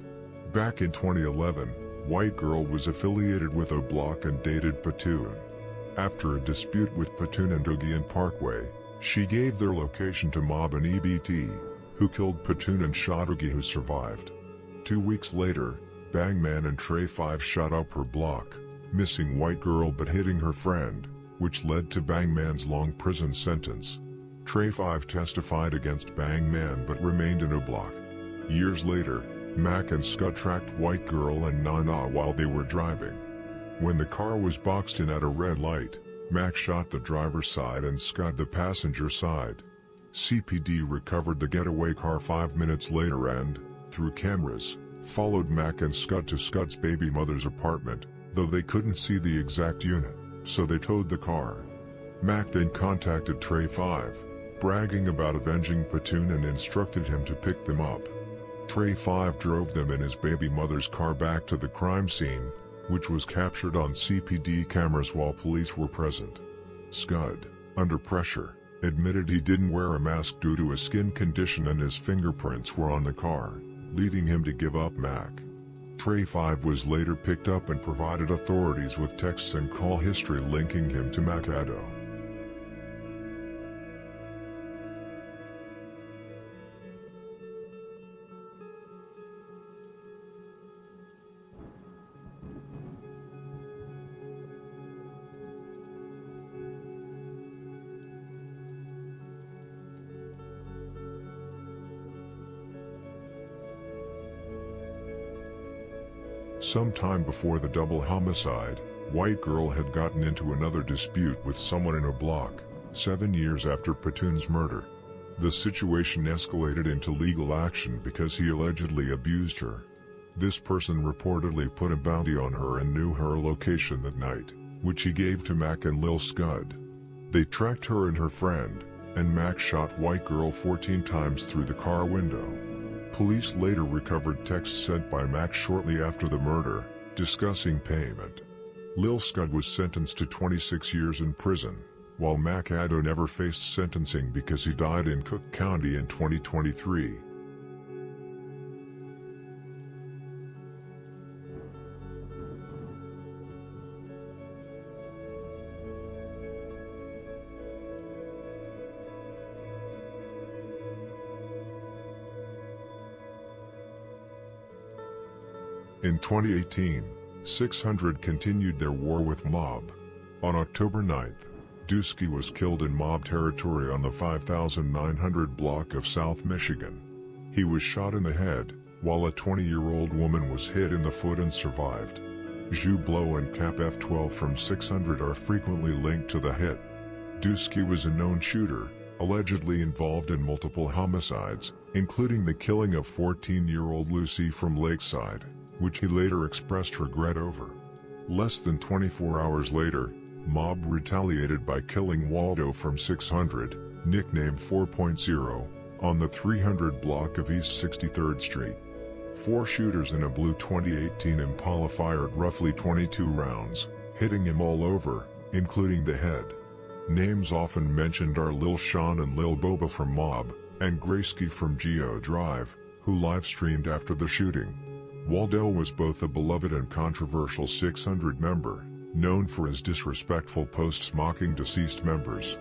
Back in 2011, White Girl was affiliated with O-Block and dated Patoon. After a dispute with Patoon and Oogie in Parkway, she gave their location to Mob and EBT, who killed Patoon and shot Oogie, who survived. 2 weeks later, Bangman and Trey 5 shot up her block, missing White Girl but hitting her friend, which led to Bangman's long prison sentence. Trey 5 testified against Bangman but remained in O-Block. Years later, Mac and Scud tracked White Girl and Nana while they were driving. When the car was boxed in at a red light, Mac shot the driver's side and Scud the passenger side. CPD recovered the getaway car 5 minutes later and, through cameras, followed Mac and Scud to Scud's baby mother's apartment, though they couldn't see the exact unit, so they towed the car. Mac then contacted Trey 5, bragging about avenging Patoon and instructed him to pick them up. Trey 5 drove them in his baby mother's car back to the crime scene, which was captured on CPD cameras while police were present. Scud, under pressure, admitted he didn't wear a mask due to a skin condition and his fingerprints were on the car, leading him to give up Mac. Trey 5 was later picked up and provided authorities with texts and call history linking him to Makado. Sometime before the double homicide, White Girl had gotten into another dispute with someone in O-Block, 7 years after Patoon's murder. The situation escalated into legal action because he allegedly abused her. This person reportedly put a bounty on her and knew her location that night, which he gave to Mac and Lil Scud. They tracked her and her friend, and Mac shot White Girl 14 times through the car window. Police later recovered texts sent by Mac shortly after the murder, discussing payment. Lil Scud was sentenced to 26 years in prison, while Mak-A-Do never faced sentencing because he died in Cook County in 2023. In 2018, 600 continued their war with Mob. On October 9th, Dusky was killed in Mob territory on the 5900 block of South Michigan. He was shot in the head, while a 20-year-old woman was hit in the foot and survived. Jublo and Cap F12 from 600 are frequently linked to the hit. Dusky was a known shooter, allegedly involved in multiple homicides, including the killing of 14-year-old Lucy from Lakeside, which he later expressed regret over. Less than 24 hours later, Mob retaliated by killing Waldo from 600, nicknamed 4.0, on the 300 block of East 63rd Street. 4 shooters in a blue 2018 Impala fired roughly 22 rounds, hitting him all over, including the head. Names often mentioned are Lil Sean and Lil Boba from Mob, and Graysky from Geo Drive, who live-streamed after the shooting. Waldo was both a beloved and controversial 600 member, known for his disrespectful posts mocking deceased members.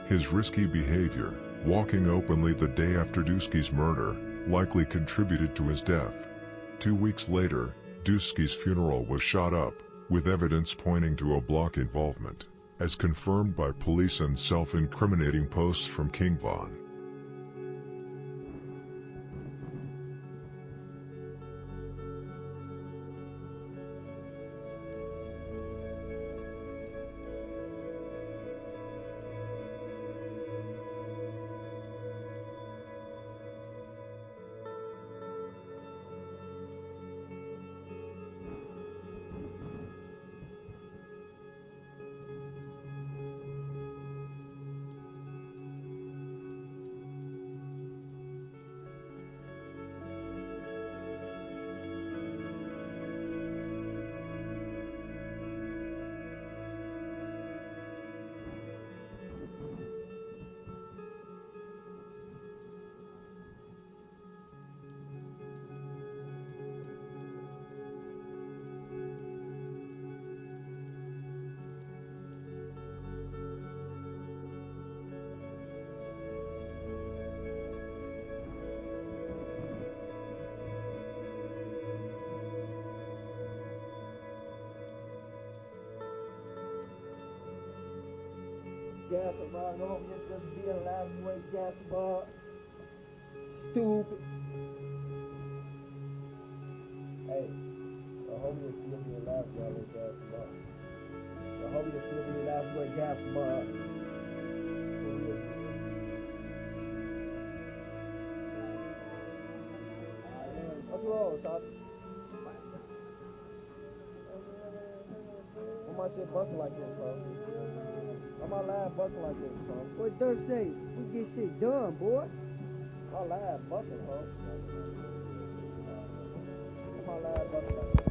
His risky behavior, walking openly the day after Dusky's murder, likely contributed to his death. 2 weeks later, Dusky's funeral was shot up, with evidence pointing to a block involvement, as confirmed by police and self-incriminating posts from King Von. Gas around home, just being last way, gas bar. Stupid. Hey, I hope you still be last way, gas bar. I hope you still be last way, gas bar. What's wrong, Todd? Why my shit busting like this, huh? Why my lab busting like this, huh? What Dirk say? We get shit done, boy. My lab busting, huh? Why my lab busting like this?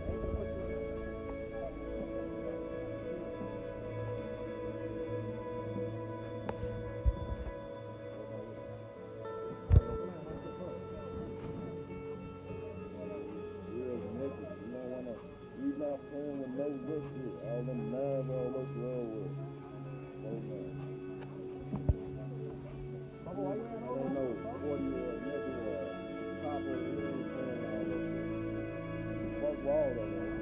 Playing with no whiskey, all them nines all what's wrong with. Ain't no 40-year-old nigga or copper or anything all this shit. Fuck Waldo, man.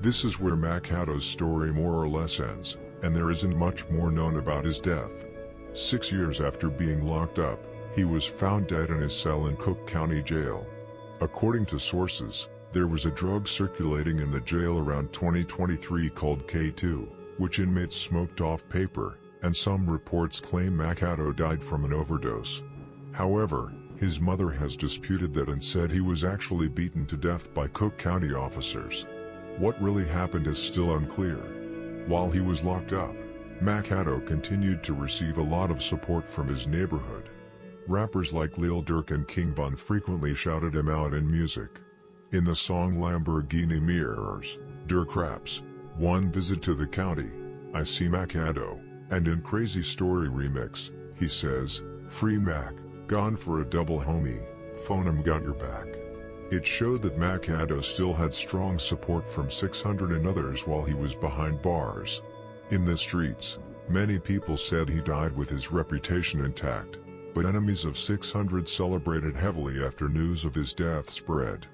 This is where Makado's story more or less ends, and there isn't much more known about his death. 6 years after being locked up, he was found dead in his cell in Cook County Jail. According to sources, there was a drug circulating in the jail around 2023 called K2, which inmates smoked off paper, and some reports claim Makado died from an overdose. However, his mother has disputed that and said he was actually beaten to death by Cook County officers. What really happened is still unclear. While he was locked up, Makado continued to receive a lot of support from his neighborhood. Rappers like Lil Durk and King Von frequently shouted him out in music. In the song Lamborghini Mirrors, Durk raps, "One visit to the county, I see Makado," and in Crazy Story remix, he says, "Free Mac, gone for a double homie, phone him got your back." It showed that Makado still had strong support from 600 and others while he was behind bars. In the streets, many people said he died with his reputation intact, but enemies of 600 celebrated heavily after news of his death spread.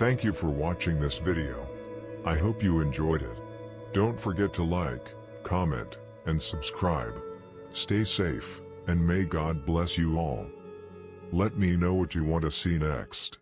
Thank you for watching this video. I hope you enjoyed it. Don't forget to like, comment, and subscribe. Stay safe, and may God bless you all. Let me know what you want to see next.